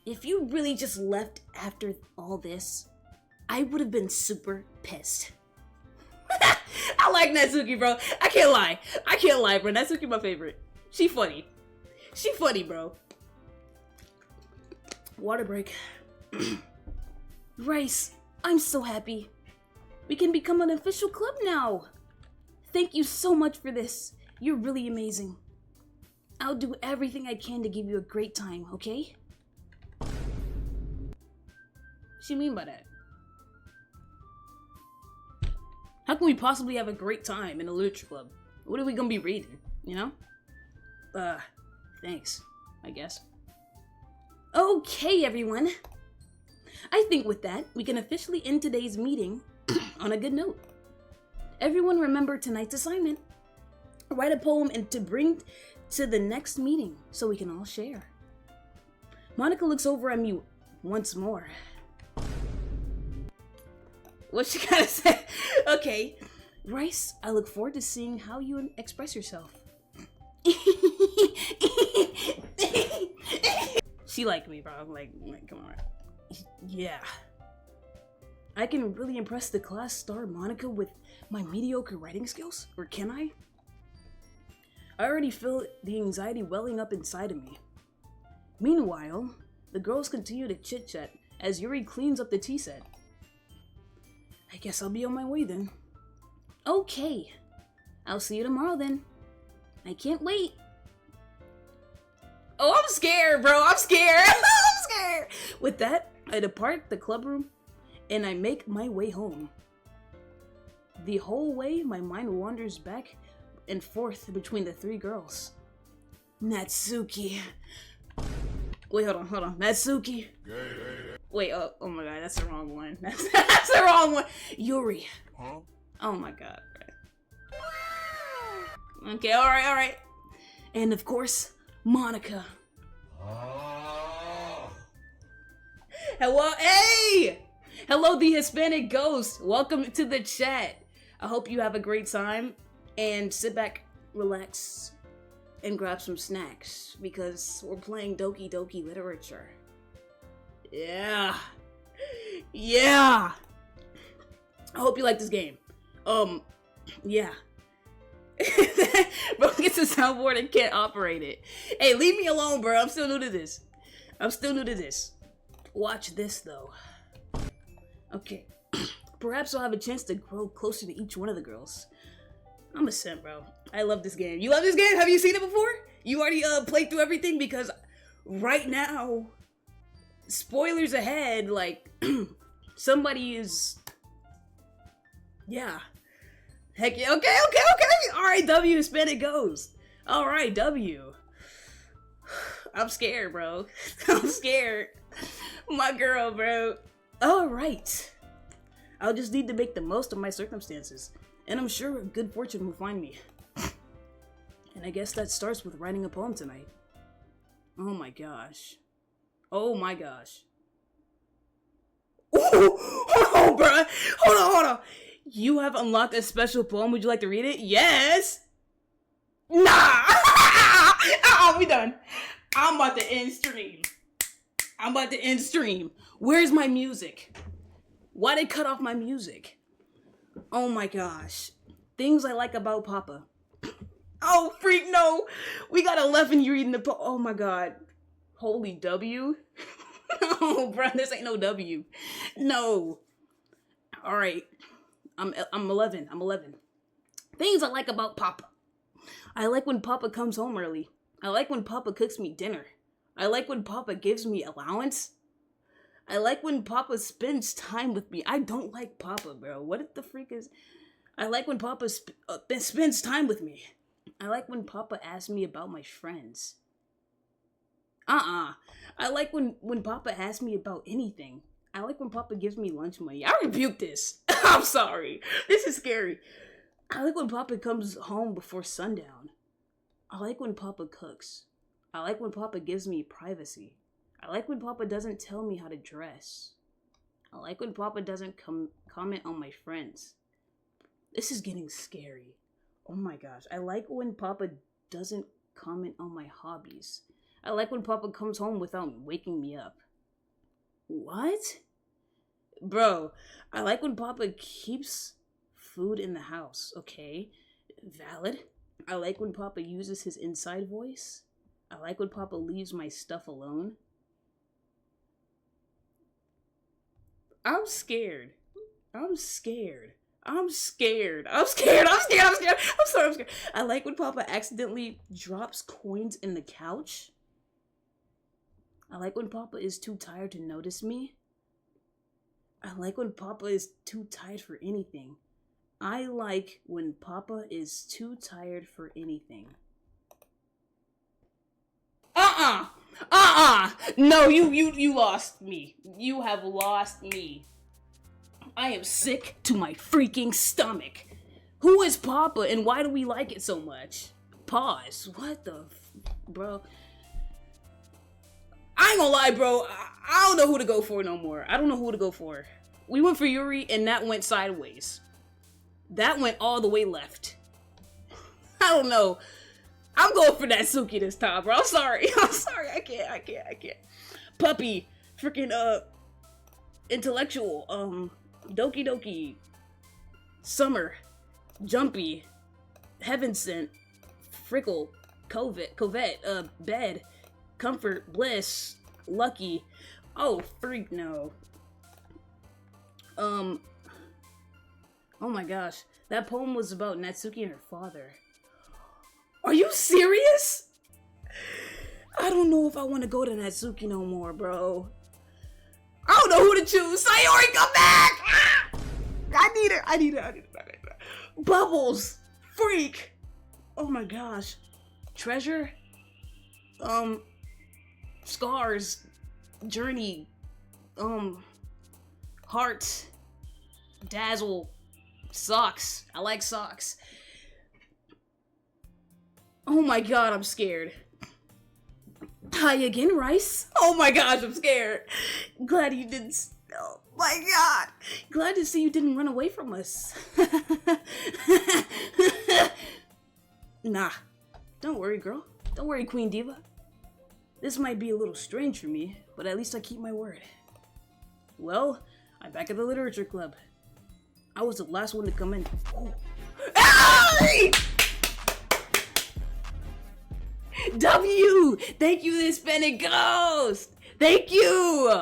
if you really just left after all this, I would have been super pissed. I like Natsuki, bro. I can't lie, bro. Natsuki my favorite. She funny, bro. Water break. Rice, I'm so happy. We can become an official club now. Thank you so much for this. You're really amazing. I'll do everything I can to give you a great time, okay? What do you mean by that? How can we possibly have a great time in a literature club? What are we gonna be reading, you know? Thanks, I guess. Okay, everyone. I think with that, we can officially end today's meeting on a good note. Everyone remember tonight's assignment. Write a poem and to bring to the next meeting so we can all share. Monica looks over at me once more. What she gotta say? Okay. Rice, I look forward to seeing how you express yourself. She liked me, bro. I'm like, come on. Yeah. I can really impress the class star Monica with my mediocre writing skills? Or can I? I already feel the anxiety welling up inside of me. Meanwhile, the girls continue to chit-chat as Yuri cleans up the tea set. I guess I'll be on my way then. Okay. I'll see you tomorrow then. I can't wait. Oh, I'm scared, bro. I'm scared. I'm scared. With that, I depart the club room and I make my way home. The whole way, my mind wanders back and forth between the three girls. Natsuki. Wait, hold on. Natsuki. Wait, oh my god, that's the wrong one. That's the wrong one. Yuri. Huh? Oh my god. Okay, alright. And of course, Monica. Hello, hey! Hello, the Hispanic Ghost. Welcome to the chat. I hope you have a great time and sit back, relax, and grab some snacks because we're playing Doki Doki Literature. Yeah. I hope you like this game. Yeah. Bro gets a soundboard and can't operate it. Hey, leave me alone, bro. I'm still new to this. Watch this, though. Okay. Perhaps I'll have a chance to grow closer to each one of the girls. I'm a simp, bro. I love this game. You love this game? Have you seen it before? You already played through everything? Because right now, spoilers ahead, like, somebody is... Yeah. Heck yeah. Okay. Alright, W, Hispanic Ghost. Alright, W. I'm scared, bro. I'm scared. My girl, bro. Alright. I'll just need to make the most of my circumstances. And I'm sure good fortune will find me. And I guess that starts with writing a poem tonight. Oh my gosh. Oh my gosh. Ooh, hold on, bro. Hold on. You have unlocked a special poem. Would you like to read it? Yes. Nah. We done. I'm about to end stream. Where's my music? Why they cut off my music? Oh my gosh. Things I like about Papa. Oh, freak, no. We got 11 you reading the poem. Oh my god. Holy W. Oh, bro, this ain't no W. No. Alright. I'm 11. Things I like about Papa. I like when Papa comes home early. I like when Papa cooks me dinner. I like when Papa gives me allowance. I like when Papa spends time with me. I don't like Papa, bro. What the freak is... I like when Papa spends time with me. I like when Papa asks me about my friends. I like when Papa asks me about anything. I like when Papa gives me lunch money. I rebuke this. I'm sorry. This is scary. I like when Papa comes home before sundown. I like when Papa cooks. I like when Papa gives me privacy. I like when Papa doesn't tell me how to dress. I like when Papa doesn't comment on my friends. This is getting scary. Oh my gosh. I like when Papa doesn't comment on my hobbies. I like when Papa comes home without waking me up. What? Bro, I like when Papa keeps food in the house. Okay, valid. I like when Papa uses his inside voice. I like when Papa leaves my stuff alone. I'm scared. I'm scared. I'm scared. I like when Papa accidentally drops coins in the couch. I like when Papa is too tired to notice me. I like when Papa is too tired for anything. I like when Papa is too tired for anything. No, you lost me. You have lost me. I am sick to my freaking stomach. Who is Papa and why do we like it so much? Pause. What the bro? I ain't gonna lie, bro. I don't know who to go for no more. I don't know who to go for. We went for Yuri and that went sideways. That went all the way left. I don't know. I'm going for that Suki this time, bro. I'm sorry. I can't. Puppy. Freaking, intellectual. Doki. Summer. Jumpy. Heaven Sent. Frickle. Covette. Bed. Comfort. Bliss. Lucky. Oh, freak, no. Oh my gosh. That poem was about Natsuki and her father. Are you serious? I don't know if I want to go to Natsuki no more, bro. I don't know who to choose. Sayori, come back! Ah! I need her. Bubbles. Freak. Oh my gosh. Treasure. Scars. Journey. Heart. Dazzle. Socks. I like socks. Oh my god, I'm scared. Hi again, Rice. Oh my gosh, I'm scared. Glad you didn't... Oh my god. Glad to see you didn't run away from us. Nah. Don't worry, girl. Don't worry, Queen Diva. This might be a little strange for me, but at least I keep my word. Well, I'm back at the literature club. I was the last one to come in. Oh. Ah! W! Thank you, Hispanic Ghost! Thank you!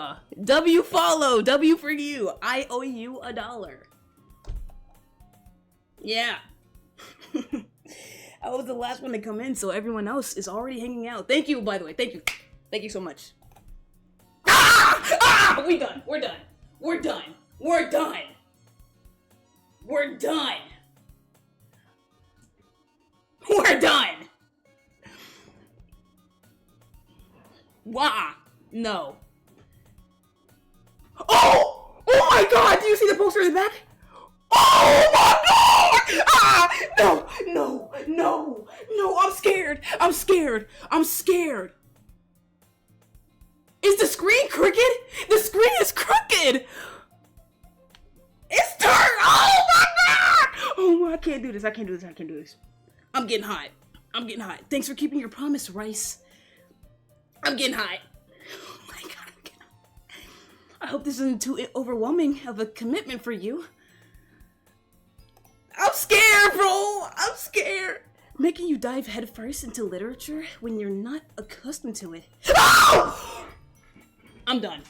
W follow! W for you! I owe you $1. Yeah. I was the last one to come in, so everyone else is already hanging out. Thank you, by the way. Thank you. Thank you so much. Ah! We're done. We're done. No. Oh! Oh my god! Do you see the poster in the back? Oh my god! Ah! No! No! No! No! I'm scared! I'm scared! I'm scared! Is the screen crooked? The screen is crooked! It's turned! Oh my god! Oh my, I can't do this. I can't do this. I can't do this. I'm getting hot. I'm getting hot. Thanks for keeping your promise, Rice. I'm getting hot. Oh my god, I'm getting hot. I hope this isn't too overwhelming of a commitment for you. I'm scared, bro! I'm scared! Making you dive headfirst into literature when you're not accustomed to it. Oh! I'm done.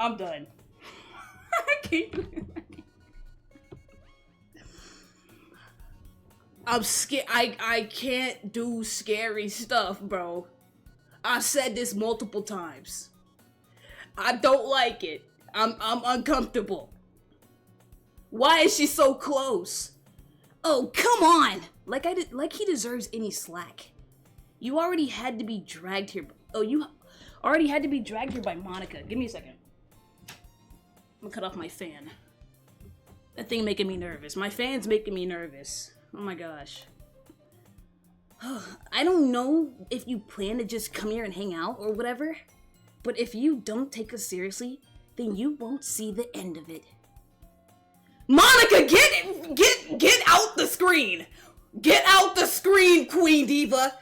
I'm done. I can't. I'm scared. I can't do scary stuff, bro. I've said this multiple times. I don't like it. I'm uncomfortable. Why is she so close? Oh, come on! Like he deserves any slack. You already had to be dragged here. Oh, you already had to be dragged here by Monica. Give me a second. I'm gonna cut off my fan. That thing making me nervous. My fan's making me nervous. Oh my gosh. I don't know if you plan to just come here and hang out or whatever, but if you don't take us seriously, then you won't see the end of it. Monica, get out the screen! Get out the screen, Queen Diva!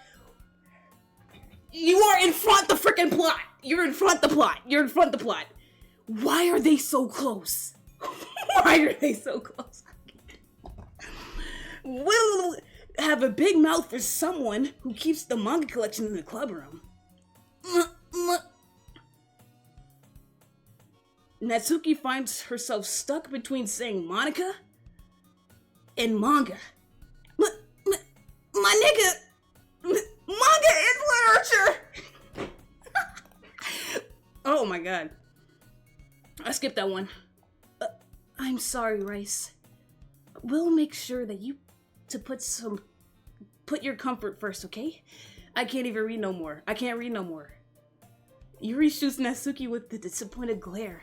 You are in front the freaking plot! You're in front the plot! You're in front the plot! Why are they so close? Why are they so close? We'll have a big mouth for someone who keeps the manga collection in the club room. Natsuki finds herself stuck between saying Monica and manga. My nigga, manga is literature! Oh my god. I skipped that one. I'm sorry, Rice. We'll make sure that you put your comfort first, okay? I can't even read no more. I can't read no more. Yuri shoots Natsuki with the disappointed glare.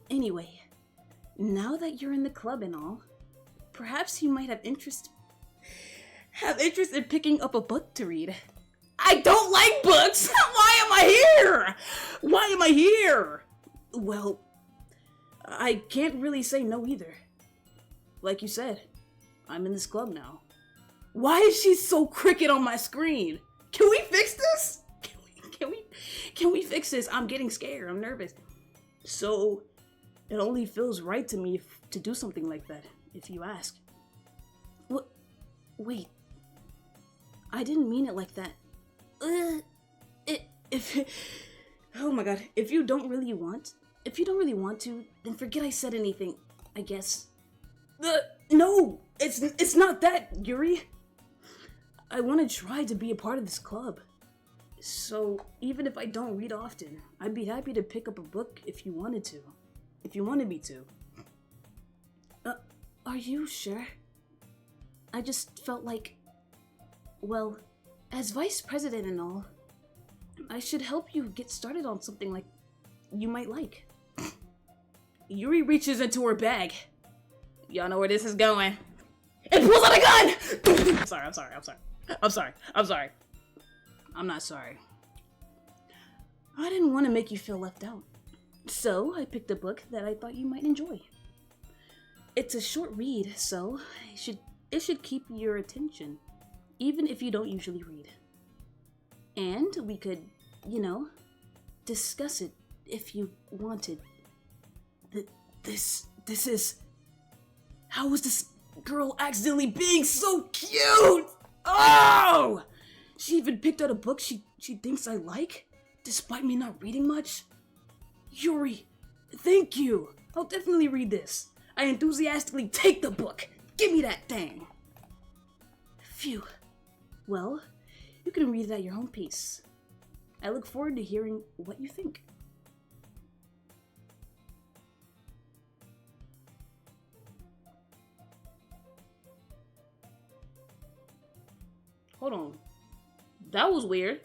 Anyway, now that you're in the club and all, perhaps you might have interest in picking up a book to read. I don't like books! Why am I here? Why am I here? Well, I can't really say no either. Like you said, I'm in this club now. Why is she so crooked on my screen? Can we fix this? Can we fix this? I'm getting scared. I'm nervous. So, it only feels right to me to do something like that, if you ask. What? Wait. I didn't mean it like that. Oh my god. If you don't really want to, then forget I said anything, I guess. No! It's not that, Yuri. I want to try to be a part of this club. So, even if I don't read often, I'd be happy to pick up a book if you wanted to. If you wanted me to. Are you sure? I just felt like, well, as vice president and all, I should help you get started on something like you might like. Yuri reaches into her bag. Y'all know where this is going. And pulls out a gun! I'm sorry. I'm not sorry. I didn't want to make you feel left out. So I picked a book that I thought you might enjoy. It's a short read, so it should keep your attention, even if you don't usually read. And we could, discuss it if you wanted. This is... How is this girl accidentally being so cute? Oh! She even picked out a book she thinks I like, despite me not reading much. Yuri, thank you. I'll definitely read this. I enthusiastically take the book. Give me that thing. Phew. Well, you can read it at your own pace. I look forward to hearing what you think. Hold on. That was weird.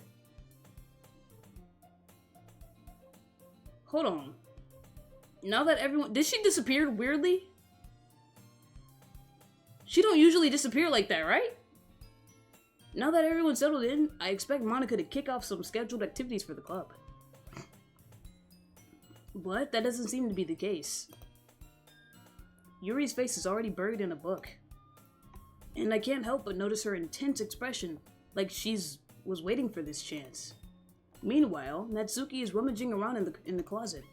Hold on. Now that everyone... Did she disappear weirdly? She don't usually disappear like that, right? Now that everyone's settled in, I expect Monica to kick off some scheduled activities for the club. But that doesn't seem to be the case. Yuri's face is already buried in a book. And I can't help but notice her intense expression, like was waiting for this chance. Meanwhile, Natsuki is rummaging around in the closet.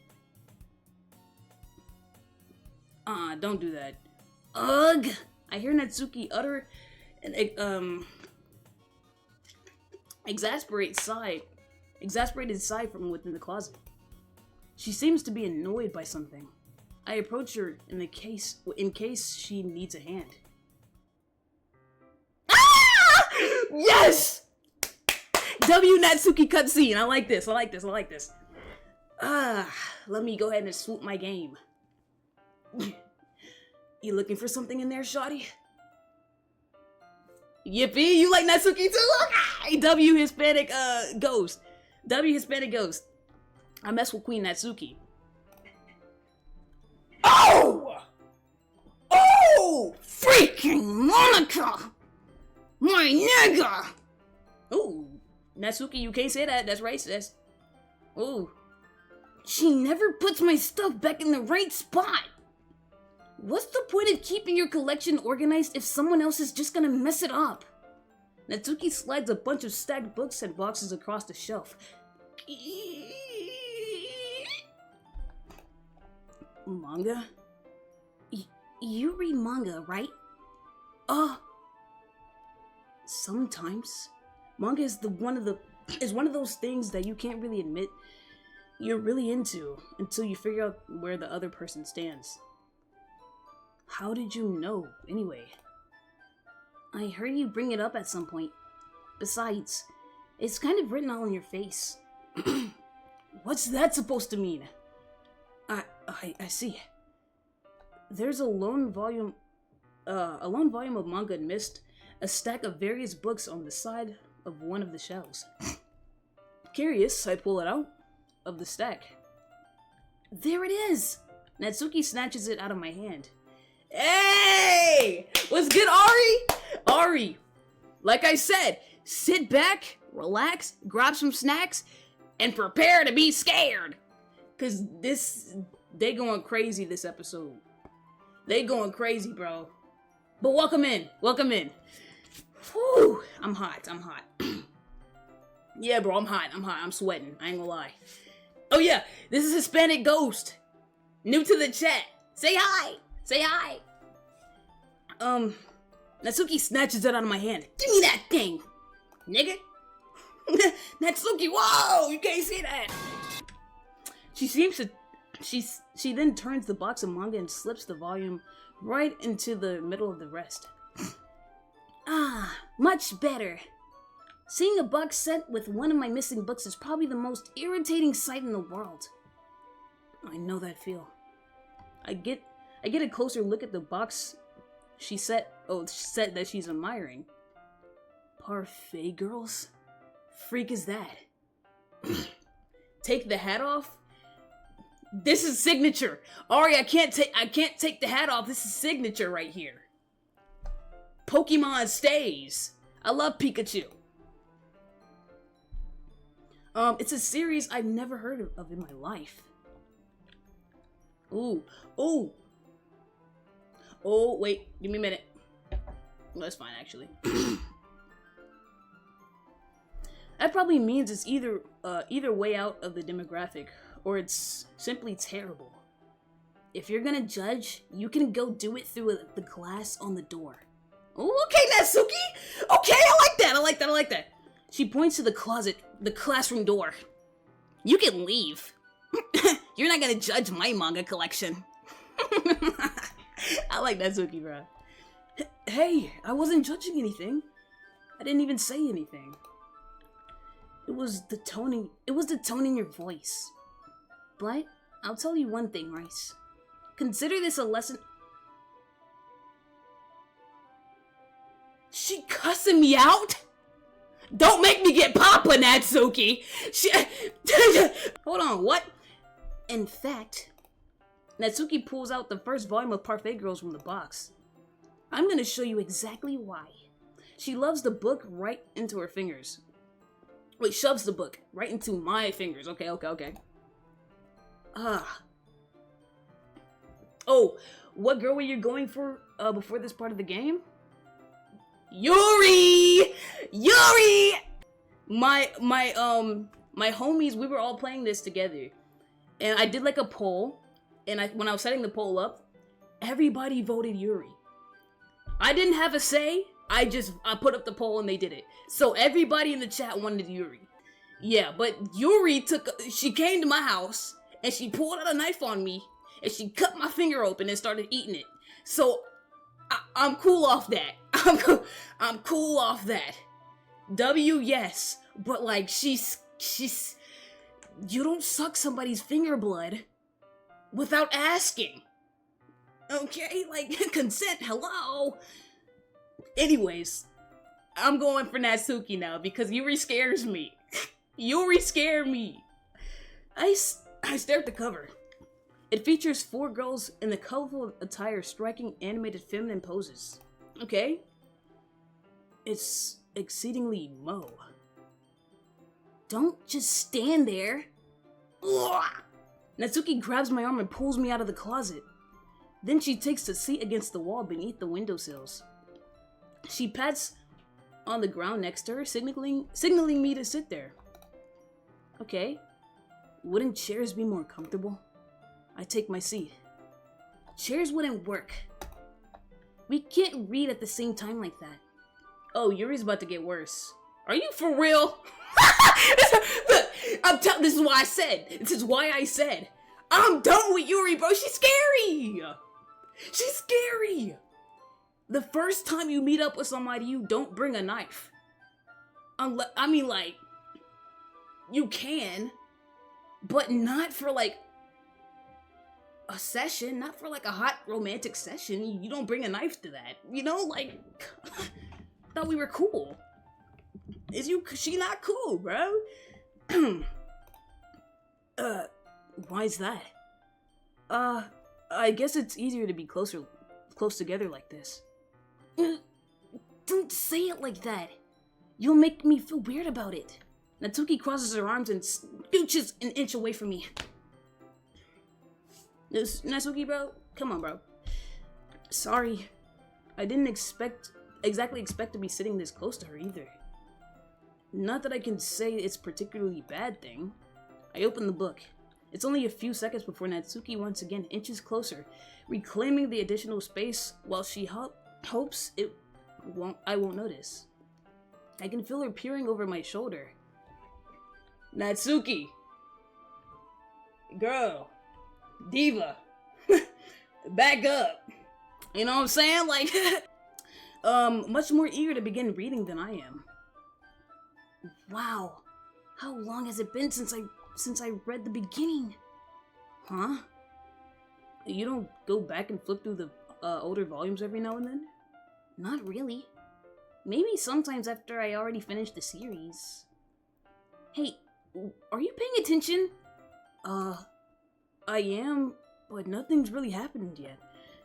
Don't do that. Ugh! I hear Natsuki utter an exasperated sigh from within the closet. She seems to be annoyed by something. I approach her in case she needs a hand. Ah! Yes! W Natsuki cutscene. I like this. Let me go ahead and swoop my game. You looking for something in there, shawty? Yippee, you like Natsuki too? Okay. W Hispanic ghost. W Hispanic ghost. I mess with Queen Natsuki. Oh! Oh! Freaking Monica! My nigga! Ooh, Natsuki, you can't say that. That's racist. Ooh. She never puts my stuff back in the right spot. What's the point of keeping your collection organized if someone else is just gonna mess it up? Natsuki slides a bunch of stacked books and boxes across the shelf. Manga? You read manga, right? Sometimes. Manga is one of those things that you can't really admit you're really into until you figure out where the other person stands. How did you know, anyway? I heard you bring it up at some point. Besides, it's kind of written all on your face. What's that supposed to mean? I see. There's a lone volume of manga and mist, a stack of various books on the side of one of the shelves. Curious, I pull it out of the stack. There it is! Natsuki snatches it out of my hand. Hey! What's good, Ari? Ari, like I said, sit back, relax, grab some snacks, and prepare to be scared. Cause they going crazy this episode. They going crazy, bro. But welcome in. Whew, I'm hot. Yeah, bro, I'm hot. I'm sweating. I ain't gonna lie. Oh yeah, this is Hispanic Ghost. New to the chat. Say hi. Natsuki snatches it out of my hand. Give me that thing, nigga. Natsuki, whoa, you can't see that. She then turns the box of manga and slips the volume right into the middle of the rest. Ah, much better. Seeing a box set with one of my missing books is probably the most irritating sight in the world. I know that feel. I get a closer look at the box set that she's admiring. Parfait girls? Freak is that? Take the hat off? This is signature. Ari, I can't take the hat off. This is signature right here. Pokemon stays. I love Pikachu. It's a series I've never heard of in my life. Ooh. Oh, wait. Give me a minute. Well, that's fine, actually. That probably means it's either way out of the demographic, or it's simply terrible. If you're gonna judge, you can go do it through the glass on the door. Oh, okay, Natsuki! Okay, I like that. She points to the classroom door. You can leave. You're not gonna judge my manga collection. I like Natsuki, bro. Hey, I wasn't judging anything. I didn't even say anything. It was the tone in your voice. But I'll tell you one thing, Rice. Consider this a lesson. She cussing me out? Don't make me get Papa, Natsuki! Hold on, what? In fact, Natsuki pulls out the first volume of Parfait Girls from the box. I'm gonna show you exactly why. She loves the book right into her fingers. Wait, shoves the book right into my fingers. Okay. Oh, what girl were you going for before this part of the game? Yuri! My homies, we were all playing this together. And I did like a poll, and when I was setting the poll up, everybody voted Yuri. I didn't have a say. I put up the poll and they did it. So everybody in the chat wanted Yuri. Yeah, but Yuri she came to my house and she pulled out a knife on me and she cut my finger open and started eating it. So I'm cool off that. I'm cool off that. W, yes, but like she's you don't suck somebody's finger blood without asking. Okay, like consent, hello. Anyways, I'm going for Natsuki now because Yuri scares me. Yuri scared me. I stare at the cover. It features 4 girls in the colorful attire striking animated feminine poses. Okay? It's exceedingly Mo. Don't just stand there. Ugh. Natsuki grabs my arm and pulls me out of the closet. Then she takes a seat against the wall beneath the windowsills. She pats on the ground next to her, signaling me to sit there. Okay. Wouldn't chairs be more comfortable? I take my seat. Chairs wouldn't work. We can't read at the same time like that. Oh, Yuri's about to get worse. Are you for real? Look, this is why I said. This is why I said. I'm done with Yuri, bro. She's scary. She's scary. The first time you meet up with somebody, you don't bring a knife. You can, but not for like a session, not for like a hot romantic session. You don't bring a knife to that. You know, like, thought we were cool. She not cool, bro? Why's that? I guess it's easier to be close together like this. Don't say it like that. You'll make me feel weird about it. Natsuki crosses her arms and scooches an inch away from me. Natsuki, bro? Come on, bro. Sorry. I didn't exactly expect to be sitting this close to her either. Not that I can say it's a particularly bad thing. I open the book. It's only a few seconds before Natsuki once again inches closer, reclaiming the additional space while she hopes I won't notice. I can feel her peering over my shoulder. Natsuki! Girl! Diva! Back up! You know what I'm saying? Like, much more eager to begin reading than I am. Wow. How long has it been since I read the beginning? Huh? You don't go back and flip through the older volumes every now and then? Not really. Maybe sometimes after I already finished the series. Hey, are you paying attention? I am, but nothing's really happened yet.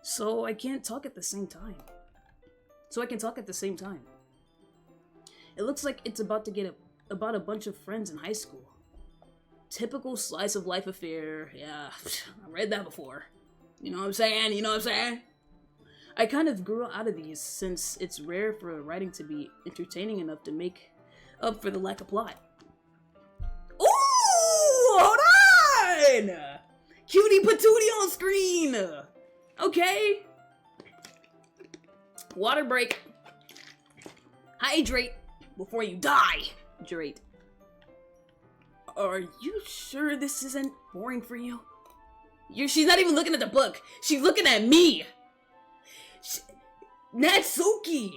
So I can't talk at the same time. It looks like it's about to get about a bunch of friends in high school. Typical slice of life affair. Yeah, I read that before. You know what I'm saying? I kind of grew out of these since it's rare for writing to be entertaining enough to make up for the lack of plot. Ooh, hold on! Cutie patootie on screen! Okay. Water break. Hydrate before you die. Hydrate. Are you sure this isn't boring for you? She's not even looking at the book. She's looking at me. Natsuki!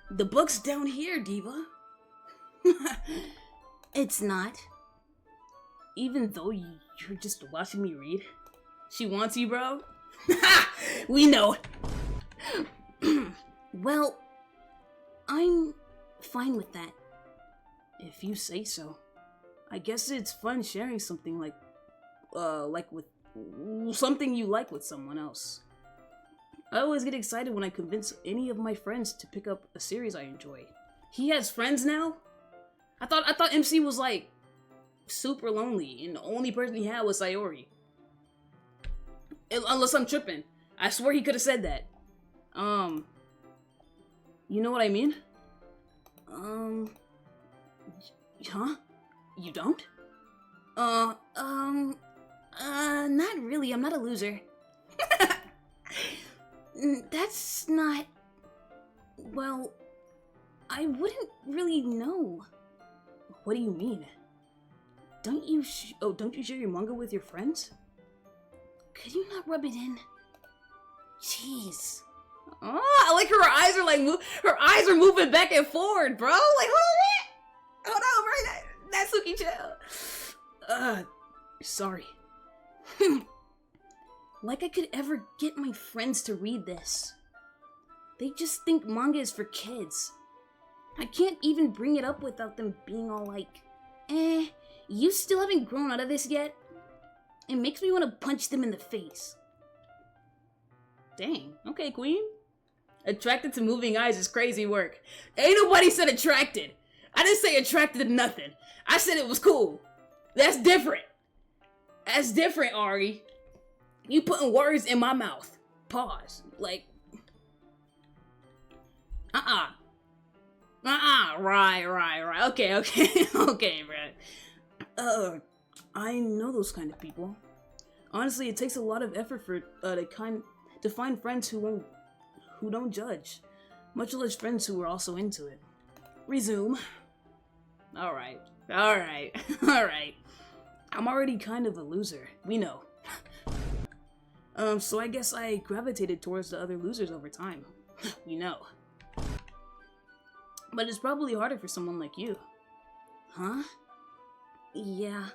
The book's down here, Diva. It's not. Even though you're just watching me read? She wants you, bro? We know. Well, I'm fine with that. If you say so. I guess it's fun sharing something like with something you like with someone else. I always get excited when I convince any of my friends to pick up a series I enjoy. He has friends now? I thought MC was like super lonely and the only person he had was Sayori. Unless I'm tripping. I swear he could have said that. You know what I mean? Huh? You don't? Not really. I'm not a loser. That's not... Well, I wouldn't really know. What do you mean? Don't you share your manga with your friends? Could you not rub it in? Jeez. Oh, I like her eyes are like her eyes are moving back and forward, bro. Like, hold on, bro. Natsuki, chill. Sorry. Like I could ever get my friends to read this. They just think manga is for kids. I can't even bring it up without them being all like, you still haven't grown out of this yet? It makes me want to punch them in the face. Dang. Okay, queen. Attracted to moving eyes is crazy work. Ain't nobody said attracted. I didn't say attracted to nothing. I said it was cool. That's different. That's different, Ari. You putting words in my mouth. Pause. Like, right. Okay. Okay, bro. I know those kind of people. Honestly, it takes a lot of effort for to find friends who don't judge, much less friends who are also into it. Resume. All right. I'm already kind of a loser. We know. So I guess I gravitated towards the other losers over time. We know. But it's probably harder for someone like you. Huh? Yeah,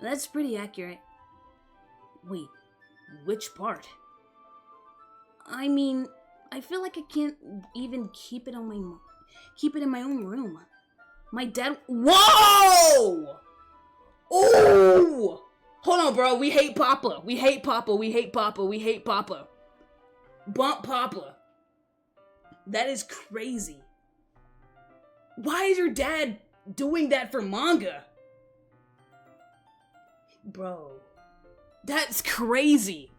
that's pretty accurate. Wait, which part? I mean, I feel like I can't even keep it in my own room. My dad— Whoa! Ooh! Hold on, bro. We hate Papa. Bump Papa. That is crazy. Why is your dad doing that for manga? Bro. That's crazy.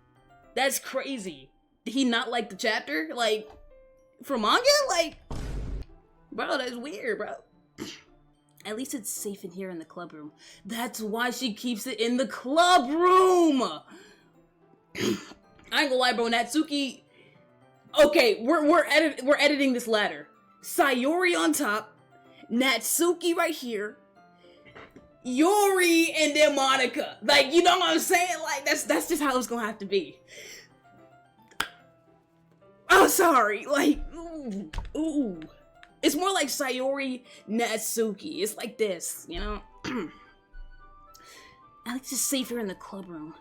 Did he not like the chapter? Like, for manga? Like, bro, that's weird, bro. At least it's safe in here in the club room. That's why she keeps it in the club room. I ain't gonna lie, bro. Natsuki. Okay, we're editing this ladder. Sayori on top, Natsuki right here, Yuri, and then Monica. Like, you know what I'm saying? Like, that's just how it's gonna have to be. Oh, sorry. Like, ooh. It's more like Sayori, Natsuki. It's like this, you know? Alex is safer in the club room.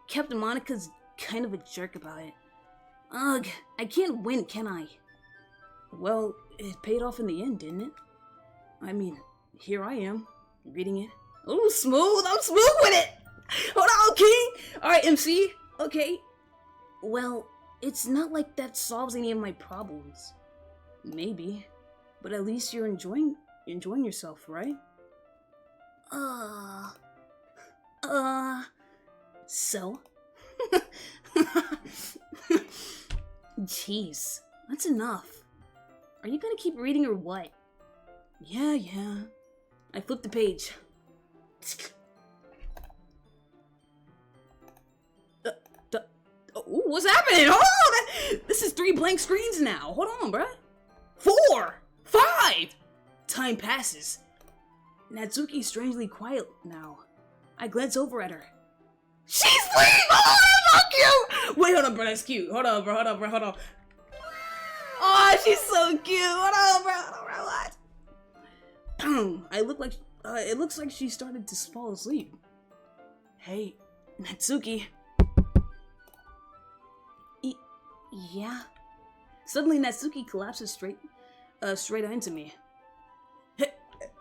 Captain Monica's kind of a jerk about it. Ugh, I can't win, can I? Well, it paid off in the end, didn't it? I mean, here I am, reading it. Ooh, smooth! I'm smooth with it! Hold on, King! Alright, MC, okay. Well, it's not like that solves any of my problems. Maybe. But at least you're enjoying yourself, right? So? Jeez, that's enough. Are you gonna keep reading or what? Yeah. I flipped the page. Ooh, what's happening? Hold on! This is 3 blank screens now. Hold on, bruh. 4! 5! Time passes. Natsuki's strangely quiet now. I glance over at her. She's sleeping! Oh, that's so cute! Wait, hold on, bro. That's cute. Hold on, bro. Oh, Oh, she's so cute. What up, bro? What? It looks like she started to fall asleep. Hey, Natsuki. Yeah. Suddenly, Natsuki collapses straight into me.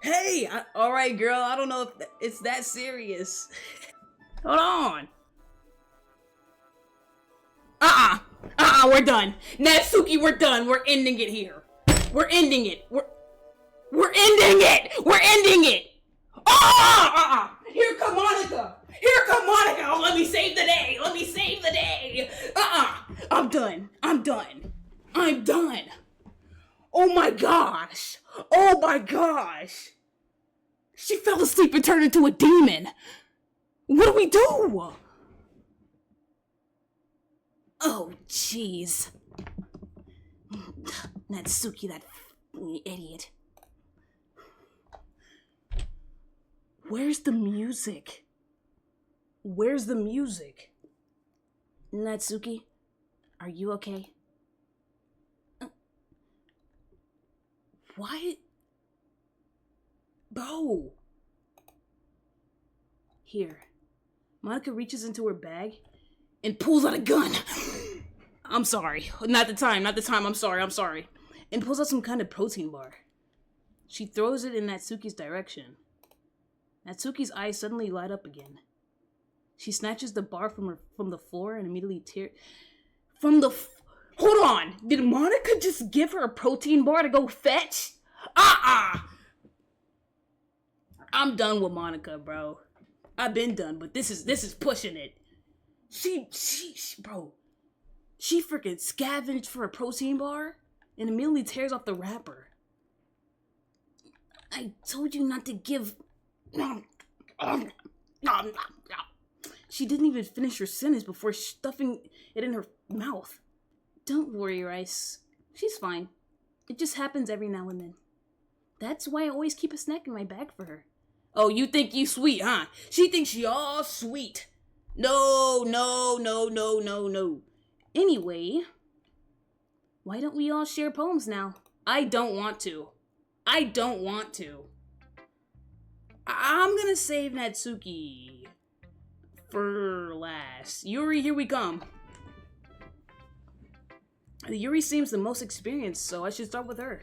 Hey! Alright, girl, I don't know if it's that serious. Hold on. We're done. Natsuki, we're done. We're ending it here. We're ending it. We're ending it! We're ending it! Here come Monica! Here come Monica! Oh, let me save the day! Let me save the day! I'm done. I'm done. I'm done. Oh my gosh! Oh my gosh! She fell asleep and turned into a demon! What do we do? Oh, jeez. Natsuki, that idiot. Where's the music? Where's the music? Natsuki, are you okay? What? Bro! Here. Monica reaches into her bag and pulls out a gun. I'm sorry. Not the time. I'm sorry. And pulls out some kind of protein bar. She throws it in Natsuki's direction. Natsuki's eyes suddenly light up again. She snatches the bar from the floor and immediately Hold on! Did Monica just give her a protein bar to go fetch? I'm done with Monica, bro. I've been done, but this is pushing it. She freaking scavenged for a protein bar and immediately tears off the wrapper. I told you not to give. She didn't even finish her sentence before stuffing it in her mouth. Don't worry, Rice. She's fine. It just happens every now and then. That's why I always keep a snack in my bag for her. Oh, you think you sweet, huh? She thinks she all sweet. No. Anyway, why don't we all share poems now? I don't want to. I'm gonna save Natsuki for last. Yuri, here we come. Yuri seems the most experienced, so I should start with her.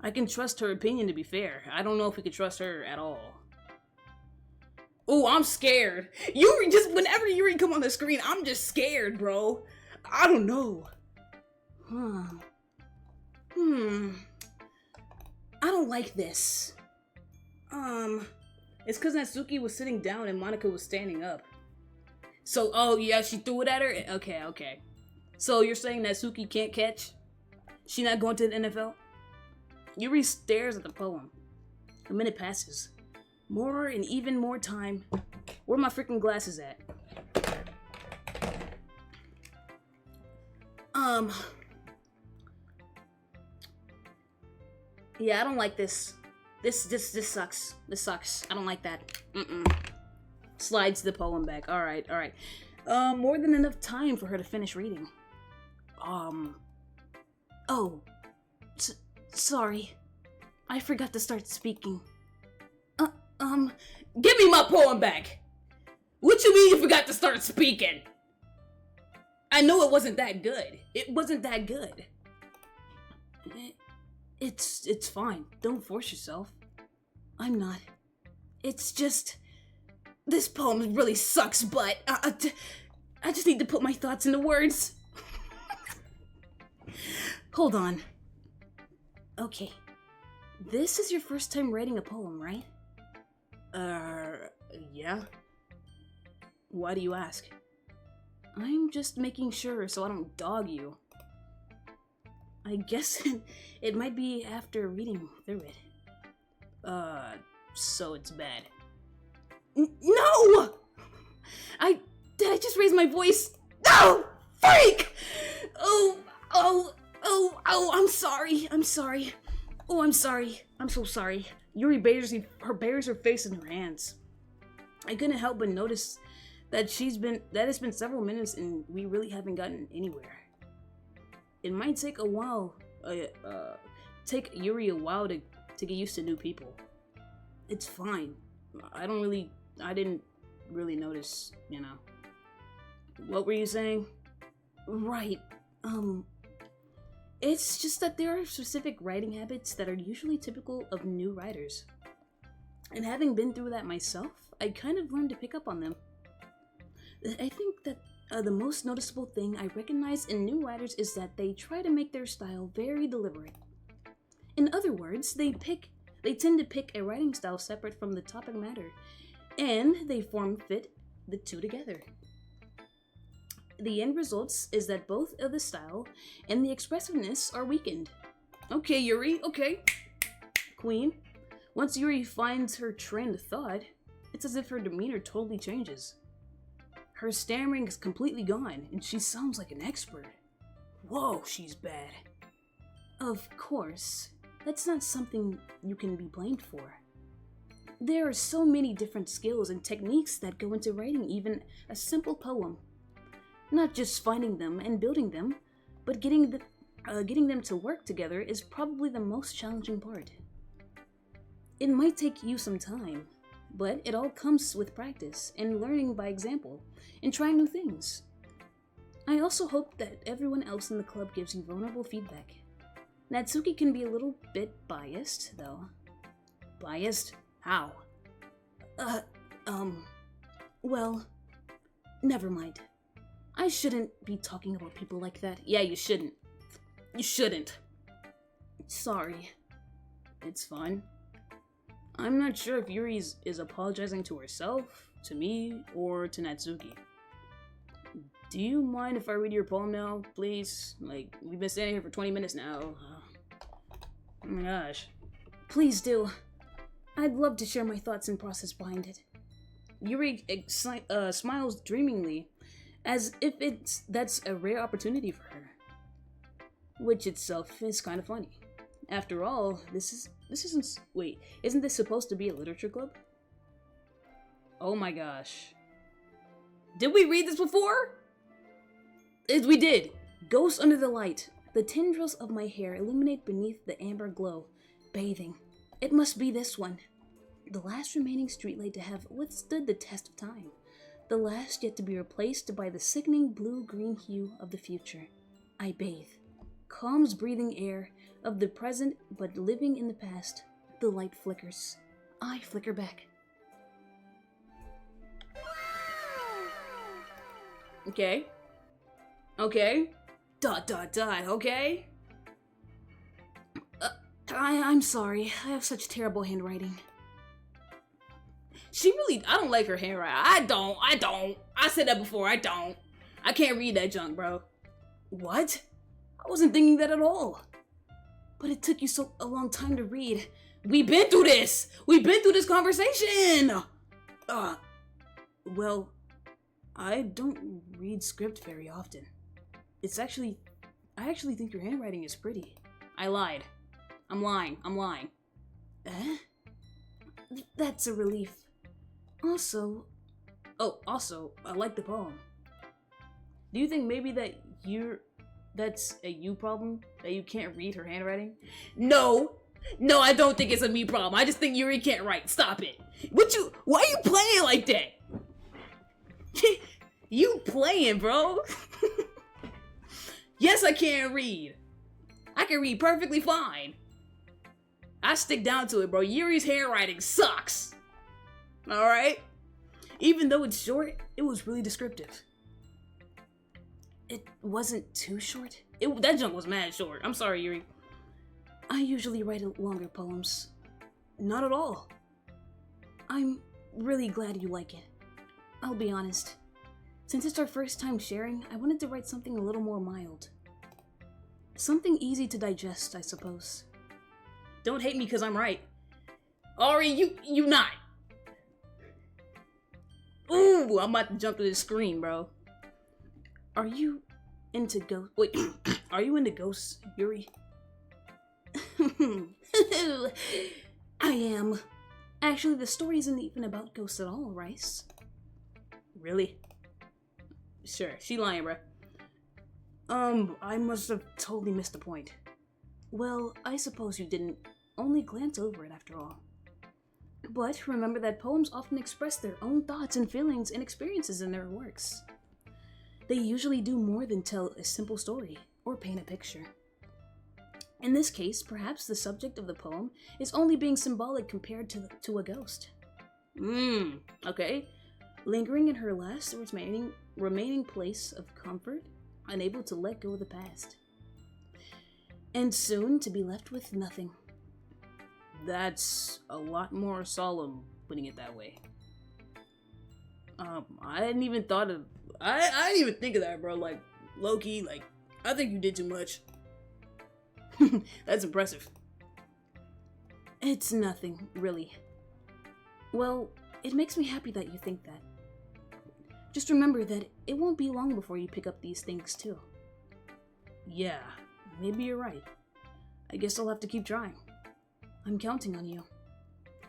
I can trust her opinion, to be fair. I don't know if we can trust her at all. Oh, I'm scared. Yuri, whenever Yuri come on the screen, I'm just scared, bro. I don't know. I don't like this. It's because Natsuki was sitting down and Monica was standing up. So, oh yeah, she threw it at her? Okay. So you're saying Natsuki can't catch? She not going to the NFL? Yuri stares at the poem. A minute passes. More and even more time. Where are my freaking glasses at? Yeah, I don't like this. This sucks. This sucks. I don't like that. Slides the poem back. Alright. More than enough time for her to finish reading. Oh. Sorry. I forgot to start speaking. Give me my poem back! What you mean you forgot to start speaking? I know it wasn't that good. It's fine. Don't force yourself. I'm not. It's just... This poem really sucks, but... I just need to put my thoughts into words. Hold on. Okay. This is your first time writing a poem, right? Yeah. Why do you ask? I'm just making sure so I don't dog you. I guess it might be after reading through it. So it's bad. No! Did I just raise my voice? No! Freak! Oh, I'm sorry. Oh, I'm sorry. I'm so sorry. Yuri buries her face in her hands. I couldn't help but notice that it's been several minutes and we really haven't gotten anywhere. It might take a while take Yuri a while to get used to new people. It's fine. I didn't really notice, you know. What were you saying? Right. It's just that there are specific writing habits that are usually typical of new writers. And having been through that myself, I kind of learned to pick up on them. I think that the most noticeable thing I recognize in new writers is that they try to make their style very deliberate. In other words, they tend to pick a writing style separate from the topic matter, and they fit the two together. The end results is that both of the style and the expressiveness are weakened. Okay, Yuri, okay. Queen. Once Yuri finds her train of thought, it's as if her demeanor totally changes. Her stammering is completely gone, and she sounds like an expert. Whoa, she's bad. Of course, that's not something you can be blamed for. There are so many different skills and techniques that go into writing even a simple poem. Not just finding them and building them, but getting them to work together is probably the most challenging part. It might take you some time, but it all comes with practice and learning by example and trying new things. I also hope that everyone else in the club gives you vulnerable feedback. Natsuki can be a little bit biased, though. Biased? How? Well, never mind. I shouldn't be talking about people like that. Yeah, you shouldn't. You shouldn't. Sorry. It's fine. I'm not sure if Yuri is apologizing to herself, to me, or to Natsuki. Do you mind if I read your poem now, please? Like, we've been standing here for 20 minutes now. Oh my gosh. Please do. I'd love to share my thoughts and process behind it. Yuri smiles dreamingly, as if that's a rare opportunity for her. Which itself is kind of funny. After all, isn't this supposed to be a literature club? Oh my gosh. Did we read this before? We did. Ghost under the light. The tendrils of my hair illuminate beneath the amber glow. Bathing. It must be this one. The last remaining streetlight to have withstood the test of time. The last yet to be replaced by the sickening blue-green hue of the future. I bathe. Calms breathing air of the present, but living in the past. The light flickers. I flicker back. Okay. Okay. ... okay? I'm sorry. I have such terrible handwriting. I don't like her handwriting. I don't. I said that before, I don't. I can't read that junk, bro. What? I wasn't thinking that at all. But it took you a long time to read. We've been through this! We've been through this conversation! Well, I don't read script very often. I actually think your handwriting is pretty. I lied. I'm lying. Eh? That's a relief. Also, I like the poem. Do you think maybe that's a you problem? That you can't read her handwriting? No, I don't think it's a me problem. I just think Yuri can't write. Stop it. Why are you playing like that? You playing, bro. Yes, I can read. I can read perfectly fine. I stick down to it, bro. Yuri's handwriting sucks. Alright? Even though it's short, it was really descriptive. It wasn't too short. That junk was mad short. I'm sorry, Yuri. I usually write longer poems. Not at all. I'm really glad you like it. I'll be honest. Since it's our first time sharing, I wanted to write something a little more mild. Something easy to digest, I suppose. Don't hate me because I'm right. Ari, you not. Ooh, I'm about to jump to the screen, bro. Are you into ghosts? Wait, are you into ghosts, Yuri? I am. Actually, the story isn't even about ghosts at all, Rice. Really? Sure, she lying, bruh. I must have totally missed the point. Well, I suppose you didn't only glance over it after all. But remember that poems often express their own thoughts and feelings and experiences in their works. They usually do more than tell a simple story or paint a picture. In this case, perhaps the subject of the poem is only being symbolic compared to a ghost. Okay. Lingering in her last remaining place of comfort, unable to let go of the past. And soon to be left with nothing. That's a lot more solemn, putting it that way. I didn't even think of that, bro. Like, low-key, like, I think you did too much. That's impressive. It's nothing, really. Well, it makes me happy that you think that. Just remember that it won't be long before you pick up these things, too. Yeah, maybe you're right. I guess I'll have to keep trying. I'm counting on you.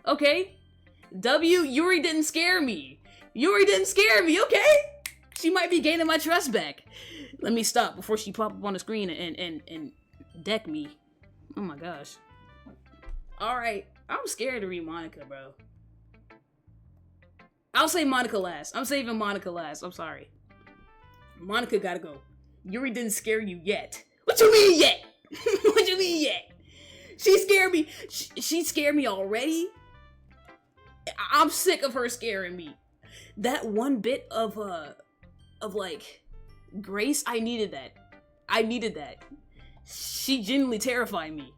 Okay. W, Yuri didn't scare me. Okay? She might be gaining my trust back. Let me stop before she pop up on the screen and deck me. Oh my gosh. Alright, I'm scared to read Monica, bro. I'll say Monica last. I'm saving Monica last. I'm sorry. Monica gotta go. Yuri didn't scare you yet. What you mean yet? What you mean yet? She scared me. She scared me already. I'm sick of her scaring me. That one bit of like grace, I needed that. She genuinely terrified me.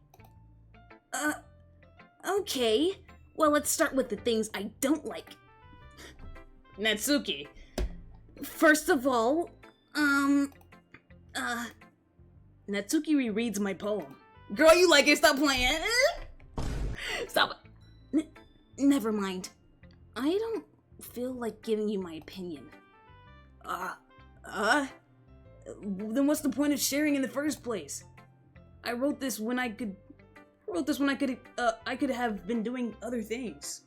Okay. Well, let's start with the things I don't like. Natsuki. First of all, Natsuki rereads my poem. Girl, you like it? Stop playing. Stop. Never mind. I don't feel like giving you my opinion. Then what's the point of sharing in the first place? I wrote this when I could have been doing other things.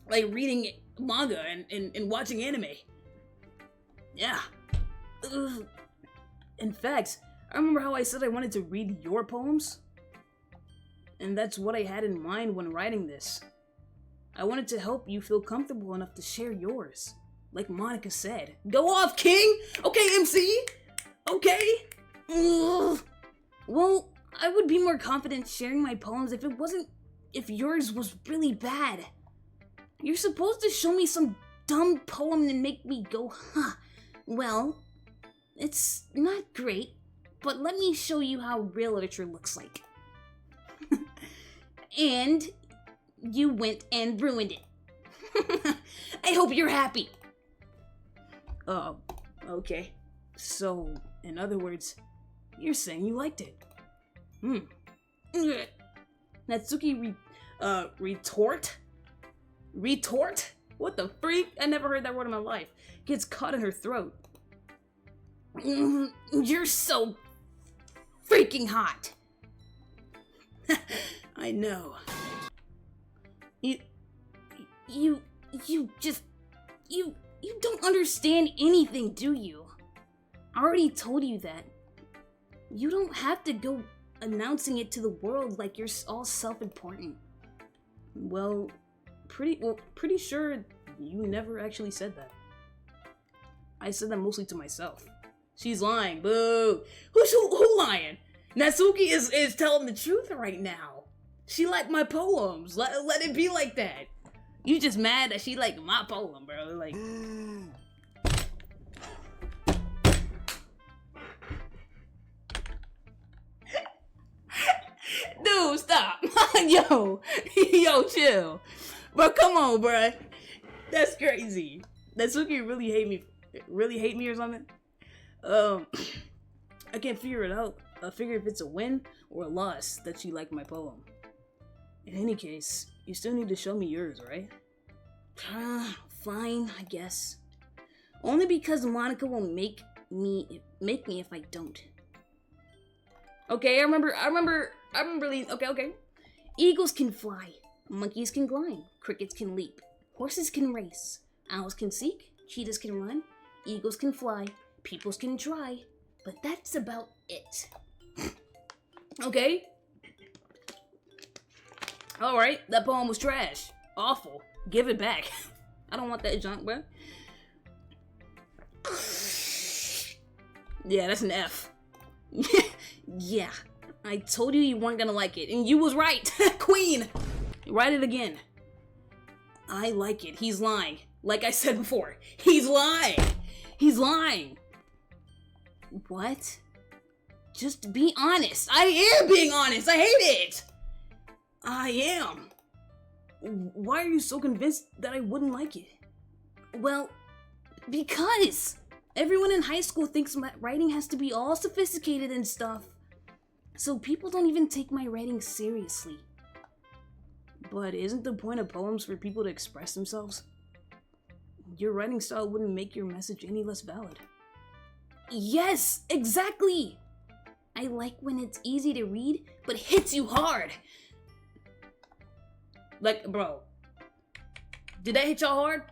Like reading manga and watching anime. Yeah. In fact, I remember how I said I wanted to read your poems? And that's what I had in mind when writing this. I wanted to help you feel comfortable enough to share yours. Like Monica said. Go off, King! Okay, MC! Okay! Ugh. Well, I would be more confident sharing my poems if yours was really bad. You're supposed to show me some dumb poem and make me go, huh. Well, it's not great, but let me show you how real literature looks like. And you went and ruined it. I hope you're happy. Okay. So, in other words, you're saying you liked it. Natsuki retort? Retort? What the freak? I never heard that word in my life. Gets caught in her throat. You're so freaking hot. I know. You don't understand anything, do you? I already told you that. You don't have to go announcing it to the world like you're all self-important. Well, pretty sure you never actually said that. I said that mostly to myself. She's lying. Boo. Who lying? Natsuki is telling the truth right now. She liked my poems. Let it be like that. You just mad that she liked my poem, bro. Like. Dude, stop. Yo, chill. Bro, come on, bro. That's crazy. Natsuki really hate me or something. I can't figure it out. I figure if it's a win or a loss that she liked my poem. In any case, you still need to show me yours, right? Fine, I guess. Only because Monica will make me if I don't. Okay, I remember. Okay. Eagles can fly, monkeys can glide, crickets can leap, horses can race, owls can seek, cheetahs can run, eagles can fly, peoples can try, but that's about it. Okay. Alright, that poem was trash. Awful. Give it back. I don't want that junk, bro. Yeah, that's an F. Yeah, I told you weren't gonna like it, and you was right. Queen! Write it again. I like it. He's lying. Like I said before, he's lying. He's lying. What? Just be honest. I am being honest. I hate it. I am. Why are you so convinced that I wouldn't like it? Well, because everyone in high school thinks my writing has to be all sophisticated and stuff. So people don't even take my writing seriously. But isn't the point of poems for people to express themselves? Your writing style wouldn't make your message any less valid. Yes, exactly! I like when it's easy to read, but hits you hard. Like, bro, did that hit y'all hard?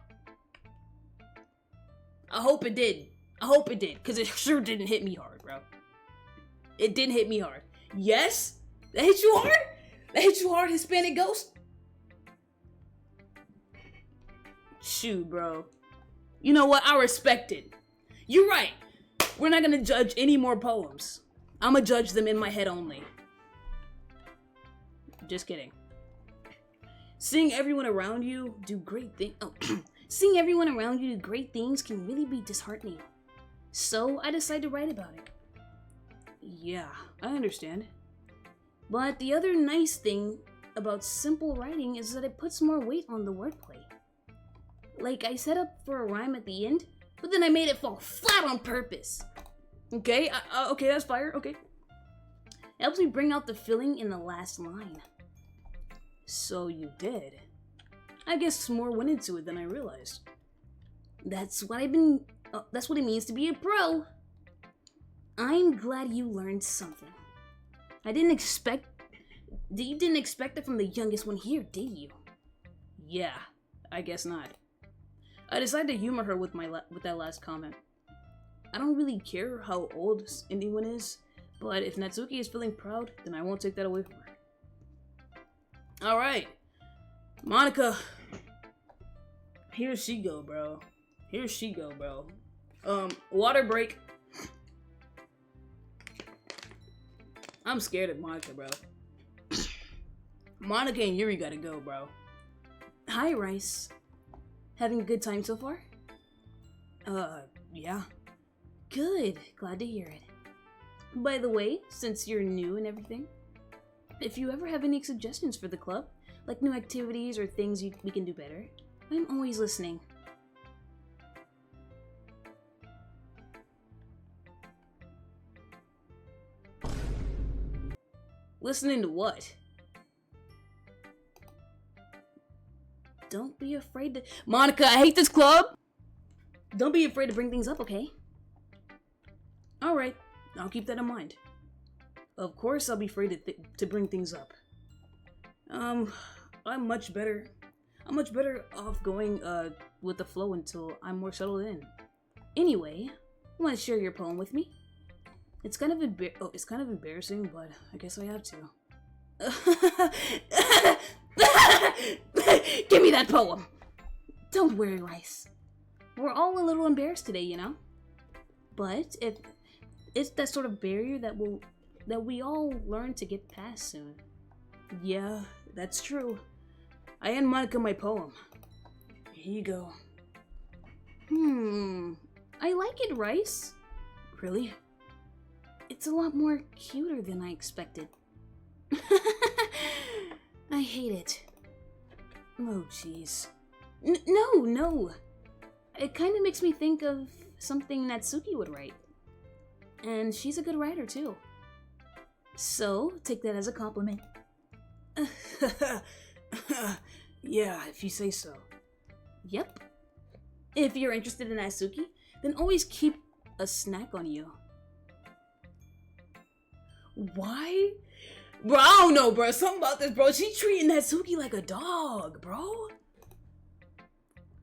I hope it did. I hope it did, because it sure didn't hit me hard, bro. It didn't hit me hard. Yes? That hit you hard? That hit you hard, Hispanic Ghost? Shoot, bro. You know what? I respect it. You're right. We're not gonna judge any more poems. I'm gonna judge them in my head only. Just kidding. Seeing everyone around you do great things. Oh, seeing everyone around you do great things can really be disheartening. So I decided to write about it. Yeah, I understand. But the other nice thing about simple writing is that it puts more weight on the wordplay. Like, I set up for a rhyme at the end, but then I made it fall flat on purpose. Okay, okay, that's fire, okay. It helps me bring out the feeling in the last line. So you did. I guess more went into it than I realized. That's what it means to be a pro. I'm glad you learned something. You didn't expect it from the youngest one here, did you? Yeah, I guess not. I decided to humor her with that last comment. I don't really care how old anyone is, but if Natsuki is feeling proud, then I won't take that away from her. Alright. Monica. Here she go, bro. Here she go, bro. Water break. I'm scared of Monica, bro. Monica and Yuri gotta go, bro. Hi, Rice. Having a good time so far? Yeah. Good. Glad to hear it. By the way, since you're new and everything, if you ever have any suggestions for the club, like new activities or things we can do better, I'm always listening. Listening to what? Don't be afraid to— Monica, I hate this club! Don't be afraid to bring things up, okay? Alright, I'll keep that in mind. Of course I'll be afraid to bring things up. I'm much better off going with the flow until I'm more settled in. Anyway, want to share your poem with me? It's kind of embarrassing, but I guess I have to. Give me that poem! Don't worry, Rice. We're all a little embarrassed today, you know? But it's that sort of barrier that we all learn to get past soon. Yeah, that's true. I hand Monica my poem. Here you go. I like it, Rice. Really? It's a lot more cuter than I expected. I hate it. Oh, jeez. No. It kind of makes me think of something Natsuki would write. And she's a good writer, too. So, take that as a compliment. Yeah, if you say so. Yep. If you're interested in Natsuki, then always keep a snack on you. Why? Bro, I don't know, bro. Something about this, bro. She treating Natsuki like a dog, bro.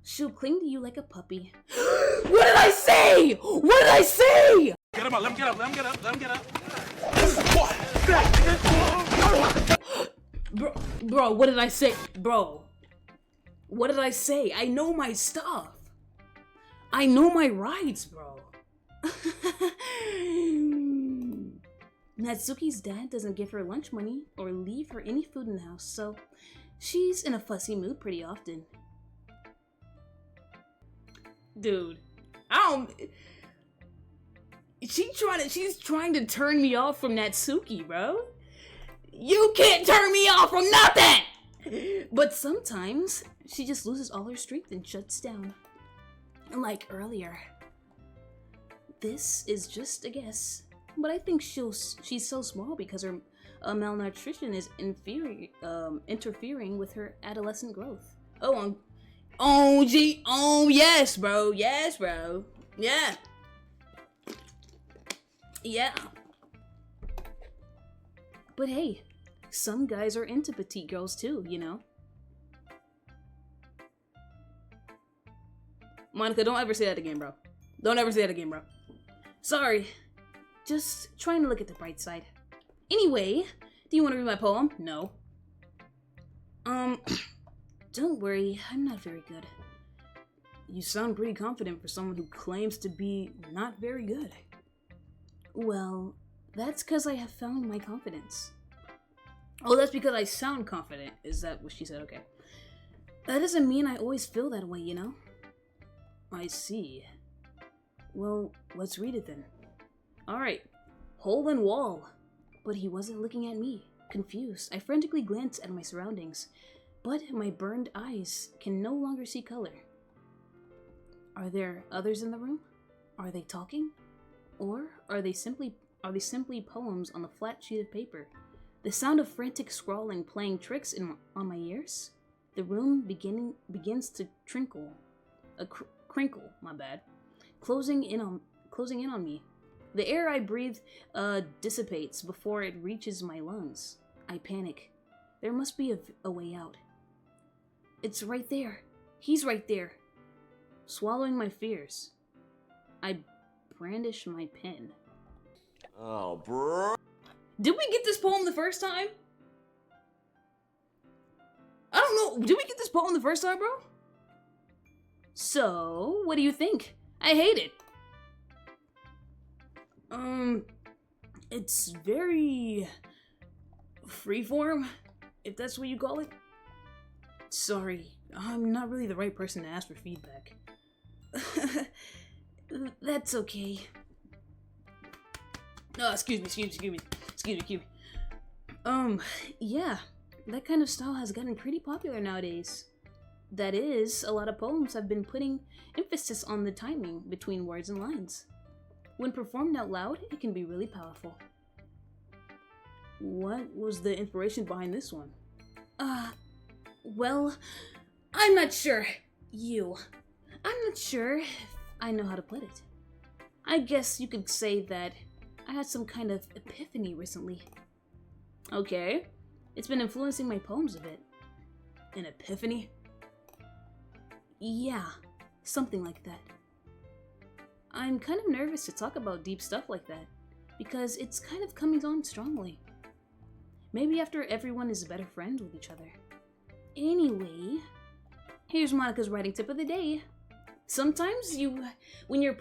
She'll cling to you like a puppy. What did I say? What did I say? Get him up, let him get up, let him get up, let him get up. What? Bro, what did I say? Bro, what did I say? I know my stuff. I know my rights, bro. Natsuki's dad doesn't give her lunch money or leave her any food in the house, so she's in a fussy mood pretty often. Dude, she's trying to turn me off from Natsuki, bro. You can't turn me off from nothing! But sometimes she just loses all her strength and shuts down. Like earlier. This is just a guess, but I think she's so small because her malnutrition is interfering with her adolescent growth. Oh, yes, bro. Yes, bro. Yeah. Yeah. But hey, some guys are into petite girls too, you know? Monica, don't ever say that again, bro. Don't ever say that again, bro. Sorry. Just trying to look at the bright side. Anyway, do you want to read my poem? No. Don't worry, I'm not very good. You sound pretty confident for someone who claims to be not very good. Well, that's because I have found my confidence. Oh, that's because I sound confident. Is that what she said? Okay. That doesn't mean I always feel that way, you know? I see. Well, let's read it then. Alright. Hole in wall. But he wasn't looking at me. Confused, I frantically glanced at my surroundings, but my burned eyes can no longer see color. Are there others in the room? Are they talking? Or are they simply poems on the flat sheet of paper? The sound of frantic scrawling playing tricks on my ears? The room begins to crinkle, my bad, closing in on me. The air I breathe dissipates before it reaches my lungs. I panic. There must be a way out. It's right there. He's right there. Swallowing my fears, I brandish my pen. Oh, bro. Did we get this poem the first time? I don't know. Did we get this poem the first time, bro? So, what do you think? I hate it. It's very freeform, if that's what you call it. Sorry, I'm not really the right person to ask for feedback. That's okay. No, excuse me. Yeah, that kind of style has gotten pretty popular nowadays. That is, a lot of poems have been putting emphasis on the timing between words and lines. When performed out loud, it can be really powerful. What was the inspiration behind this one? Well, I'm not sure. I'm not sure if I know how to put it. I guess you could say that I had some kind of epiphany recently. Okay. It's been influencing my poems a bit. An epiphany? Yeah, something like that. I'm kind of nervous to talk about deep stuff like that, because it's kind of coming on strongly. Maybe after everyone is better friends with each other. Anyway, here's Monica's writing tip of the day. Sometimes when you're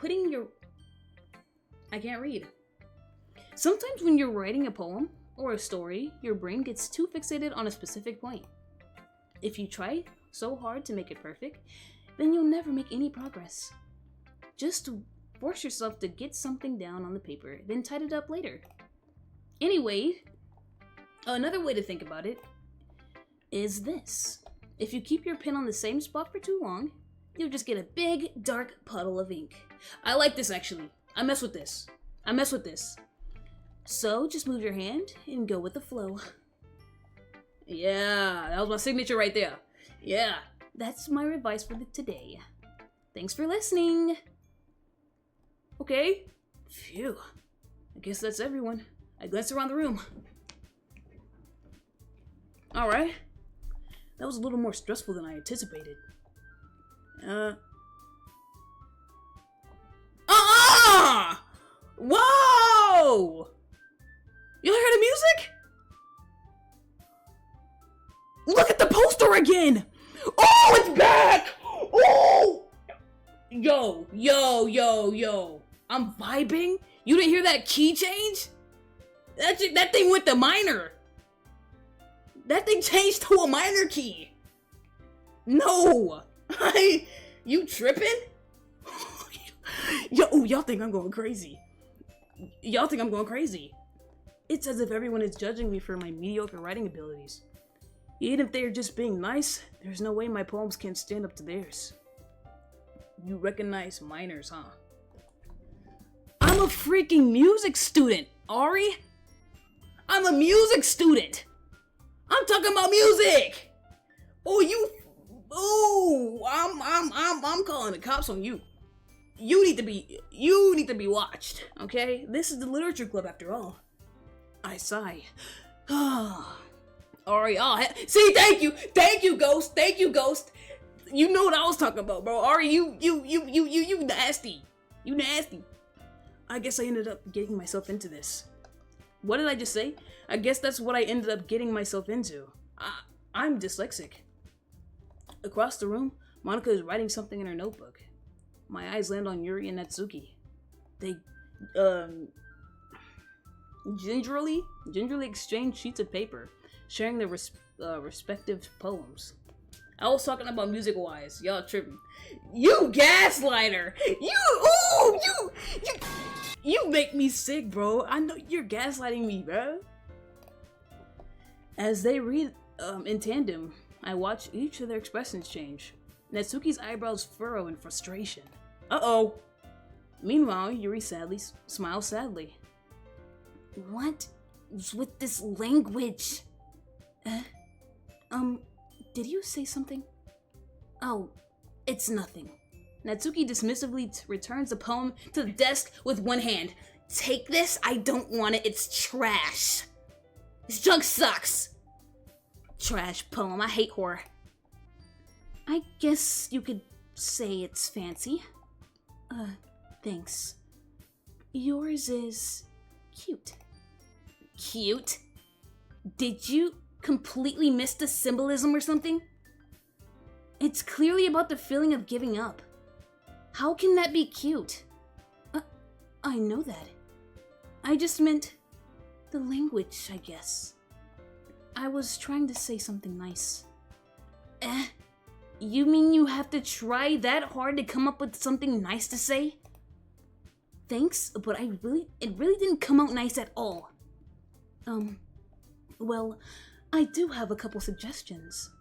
writing a poem or a story, your brain gets too fixated on a specific point. If you try so hard to make it perfect, then you'll never make any progress. Just force yourself to get something down on the paper, then tidy it up later. Anyway, another way to think about it is this. If you keep your pen on the same spot for too long, you'll just get a big, dark puddle of ink. I like this, actually. I mess with this. So just move your hand and go with the flow. Yeah, that was my signature right there. Yeah. That's my advice for today. Thanks for listening. Okay. Phew. I guess that's everyone. I glanced around the room. Alright. That was a little more stressful than I anticipated. Whoa! You hear the music? Yo. I'm vibing? You didn't hear that key change? That thing went to minor. That thing changed to a minor key. No. You tripping? Y'all think I'm going crazy. It's as if everyone is judging me for my mediocre writing abilities. Even if they're just being nice, there's no way my poems can stand up to theirs. You recognize minors, huh? I'm a freaking music student, Ari! I'm a music student! I'm talking about music! I'm calling the cops on you. You need to be watched, okay? This is the literature club after all. I sigh. Ari, see, thank you, Ghost. You know what I was talking about, bro. Ari, you nasty. You nasty. I guess I ended up getting myself into this. What did I just say? I guess that's what I ended up getting myself into. I'm dyslexic. Across the room, Monica is writing something in her notebook. My eyes land on Yuri and Natsuki. They, gingerly exchange sheets of paper, sharing their respective poems. I was talking about music-wise. Y'all tripping. You gaslighter! You make me sick, bro. I know you're gaslighting me, bro. As they read in tandem, I watch each of their expressions change. Natsuki's eyebrows furrow in frustration. Uh-oh. Meanwhile, Yuri smiles sadly. What is with this language? Did you say something? Oh, it's nothing. Natsuki dismissively returns the poem to the desk with one hand. Take this? I don't want it. It's trash. This junk sucks. Trash poem. I hate horror. I guess you could say it's fancy. Thanks. Yours is cute. Cute? Did you completely miss the symbolism or something? It's clearly about the feeling of giving up. How can that be cute? I know that. I just meant the language, I guess. I was trying to say something nice. You mean you have to try that hard to come up with something nice to say? Thanks, but it really didn't come out nice at all. Well, I do have a couple suggestions.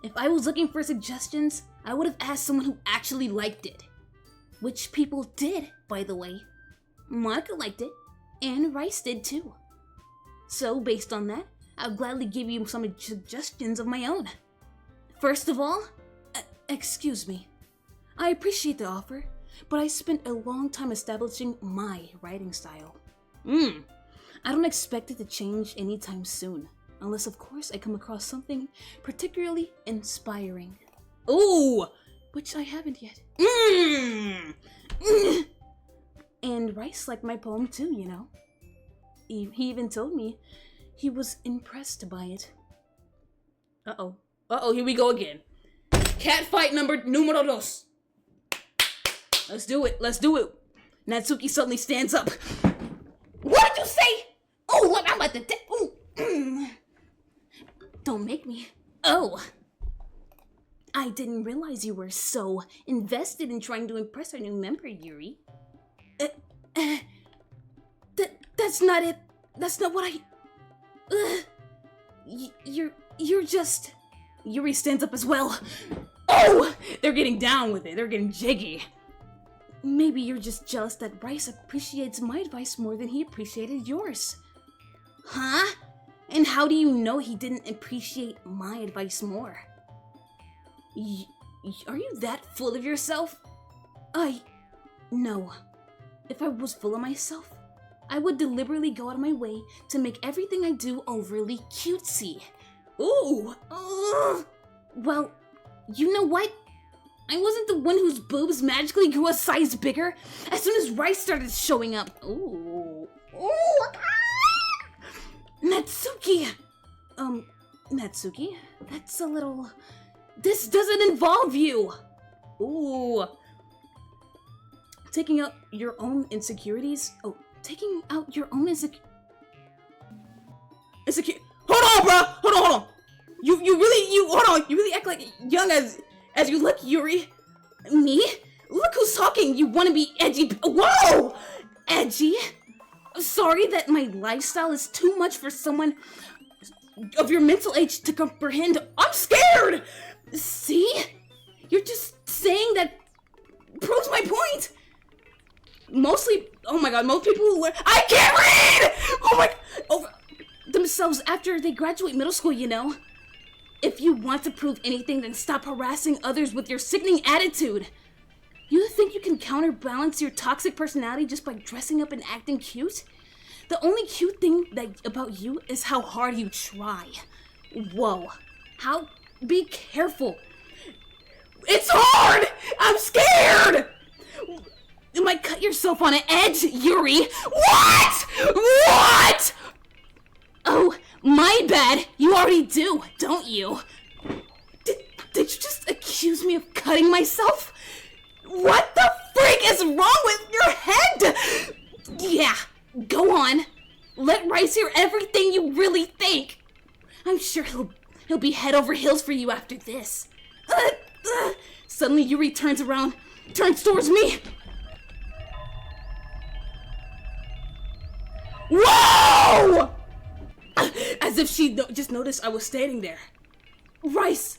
If I was looking for suggestions, I would have asked someone who actually liked it. Which people did, by the way. Monica liked it, and Rice did too. So, based on that, I'll gladly give you some suggestions of my own. First of all, excuse me. I appreciate the offer, but I spent a long time establishing my writing style. I don't expect it to change anytime soon, unless of course I come across something particularly inspiring. Ooh! Which I haven't yet. And Rice liked my poem too, you know. He even told me he was impressed by it. Uh-oh, here we go again. Cat fight numero dos. Let's do it. Natsuki suddenly stands up. What did you say? Oh, look, I'm about to Don't make me. Oh. I didn't realize you were so invested in trying to impress our new member, Yuri. That's not it. That's not what You're just... Yuri stands up as well. Oh! They're getting down with it. They're getting jiggy. Maybe you're just jealous that Rice appreciates my advice more than he appreciated yours. Huh? And how do you know he didn't appreciate my advice more? Are you that full of yourself? No. If I was full of myself, I would deliberately go out of my way to make everything I do overly cutesy. Ooh! Well, you know what? I wasn't the one whose boobs magically grew a size bigger as soon as Rice started showing up. Ooh. Natsuki! Natsuki, that's a little... This doesn't involve you! Ooh. Taking out your own insecurities? Oh, taking out your own Hold on, bro! Hold on! You really act like young as you look, Yuri. Me? Look who's talking, you wanna be edgy. Whoa! Edgy? Sorry that my lifestyle is too much for someone of your mental age to comprehend. I'm scared! See? You're just saying that proves my point. Mostly, oh my god, most people who learn, I can't read! Oh my, over themselves after they graduate middle school, you know? If you want to prove anything, then stop harassing others with your sickening attitude. You think you can counterbalance your toxic personality just by dressing up and acting cute? The only cute thing about you is how hard you try. Whoa. Be careful. It's hard! I'm scared! You might cut yourself on an edge, Yuri. What? Oh, my bad. You already do, don't you? Did you just accuse me of cutting myself? What the freak is wrong with your head? Yeah, go on. Let Rice hear everything you really think. I'm sure he'll be head over heels for you after this. Suddenly Yuri turns towards me. Whoa! As if she just noticed I was standing there. Rice,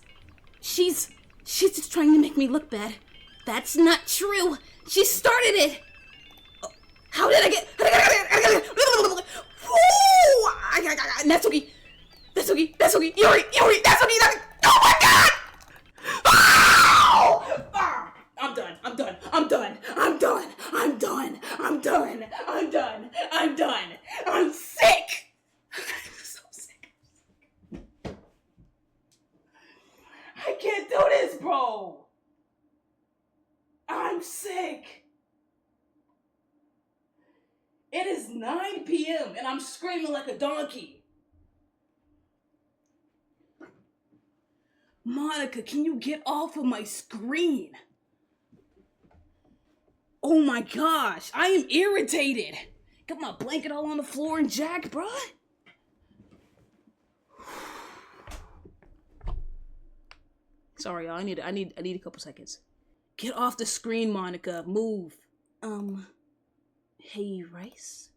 she's just trying to make me look bad. That's not true. She started it. How did I get? Natsuki, Yuri, Natsuki. Oh my god! I'm done. I'm sick. I'm so sick. I can't do this, bro. I'm sick. It is 9 p.m. and I'm screaming like a donkey. Monica, can you get off of my screen? Oh my gosh, I am irritated. Got my blanket all on the floor and jacked, bruh. Sorry, y'all. I need a couple seconds. Get off the screen, Monica. Move. Hey, Rice.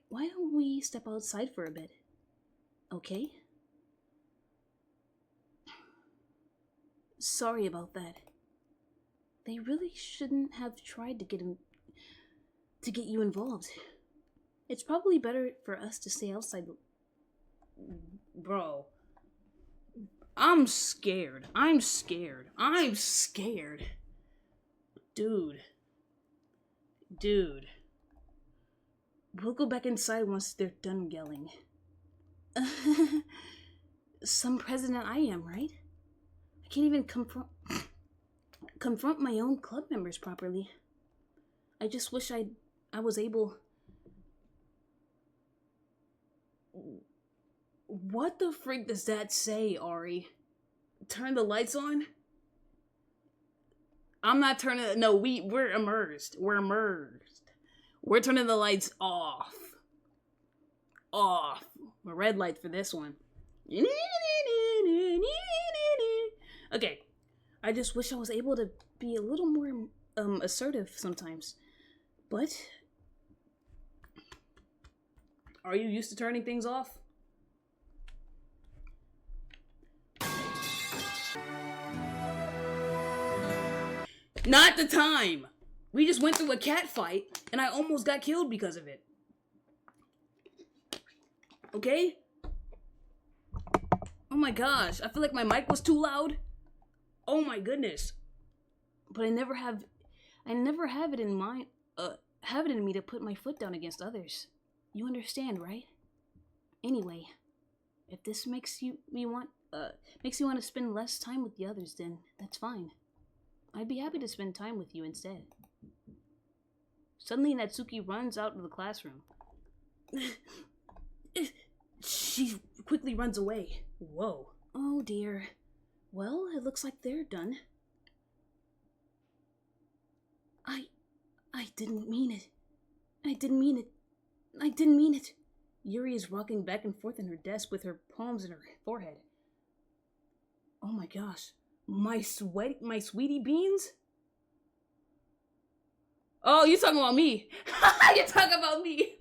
Why don't we step outside for a bit? Okay? Sorry about that. They really shouldn't have tried to get you involved. It's probably better for us to stay outside. Bro. I'm scared. Dude. We'll go back inside once they're done yelling. Some president I am, right? I can't even confront my own club members properly. I just wish I was able... What the freak does that say, Ari? Turn the lights on? I'm not turning... No, we're immersed. We're turning the lights off. A red light for this one. Okay. I just wish I was able to be a little more assertive sometimes. But are you used to turning things off? Not the time! We just went through a cat fight, and I almost got killed because of it. Okay? Oh my gosh, I feel like my mic was too loud. Oh my goodness. But I never have it in mind, have it in me to put my foot down against others. You understand, right? Anyway, if this makes you want to spend less time with the others, then that's fine. I'd be happy to spend time with you instead. Suddenly, Natsuki runs out of the classroom. She quickly runs away. Whoa. Oh dear. Well, it looks like they're done. didn't mean it. I didn't mean it. I didn't mean it. Yuri is rocking back and forth in her desk with her palms in her forehead. Oh my gosh. My sweetie beans? Oh, you talking about me. You're talking about me.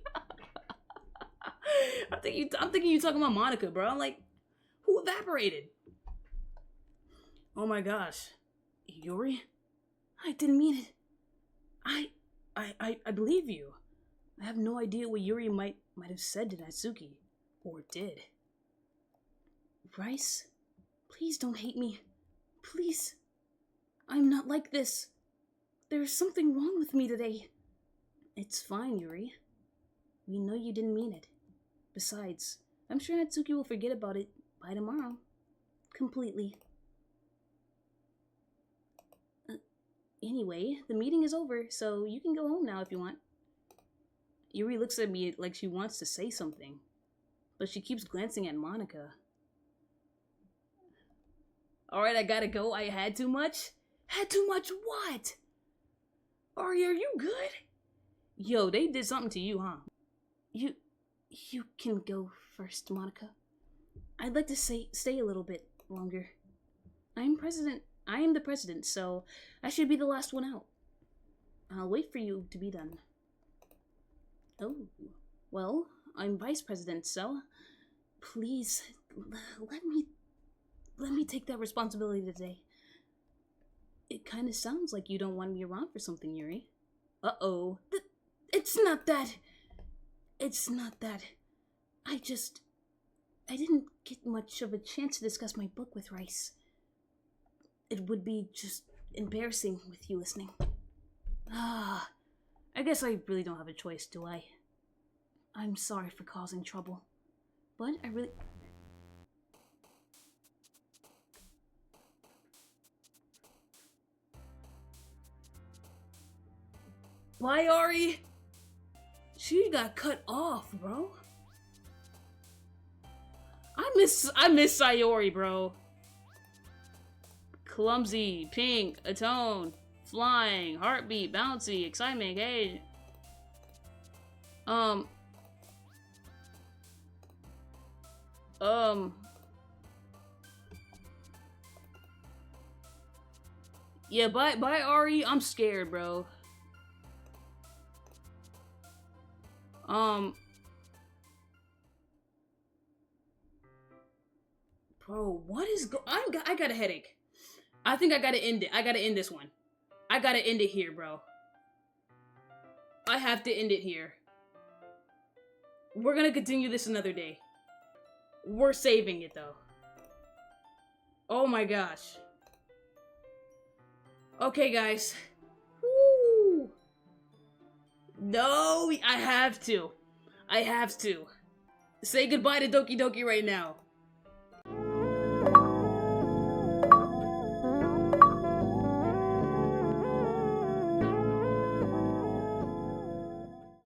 I'm thinking you talking about Monica, bro. I'm like, who evaporated? Oh my gosh. Yuri? I didn't mean it. I believe you. I have no idea what Yuri might have said to Natsuki. Or did. Rice? Please don't hate me. Please. I'm not like this. There's something wrong with me today. It's fine, Yuri. We know you didn't mean it. Besides, I'm sure Natsuki will forget about it by tomorrow. Completely. Anyway, the meeting is over, so you can go home now if you want. Yuri looks at me like she wants to say something, but she keeps glancing at Monica. Alright, I gotta go. I had too much? Had too much what? Ari, are you good? Yo, they did something to you, huh? You can go first, Monica. I'd like to stay a little bit longer. I am the president, so I should be the last one out. I'll wait for you to be done. Oh, well, I'm vice president, so please let me take that responsibility today. It kind of sounds like you don't want me around for something, Yuri. Uh-oh. It's not that. It's not that. I didn't get much of a chance to discuss my book with Rice. It would be just embarrassing with you listening. I guess I really don't have a choice, do I? I'm sorry for causing trouble. But I really... Bye, Ari! She got cut off, bro. I miss Sayori, bro. Clumsy, pink, atone, flying, heartbeat, bouncy, excitement, engage. Yeah, bye Ari. I'm scared, bro. Bro, what is I got a headache. I think I gotta end it. I gotta end this one. I gotta end it here, bro. I have to end it here. We're gonna continue this another day. We're saving it, though. Oh my gosh. Okay, guys. Woo! No, I have to. I have to. Say goodbye to Doki Doki right now.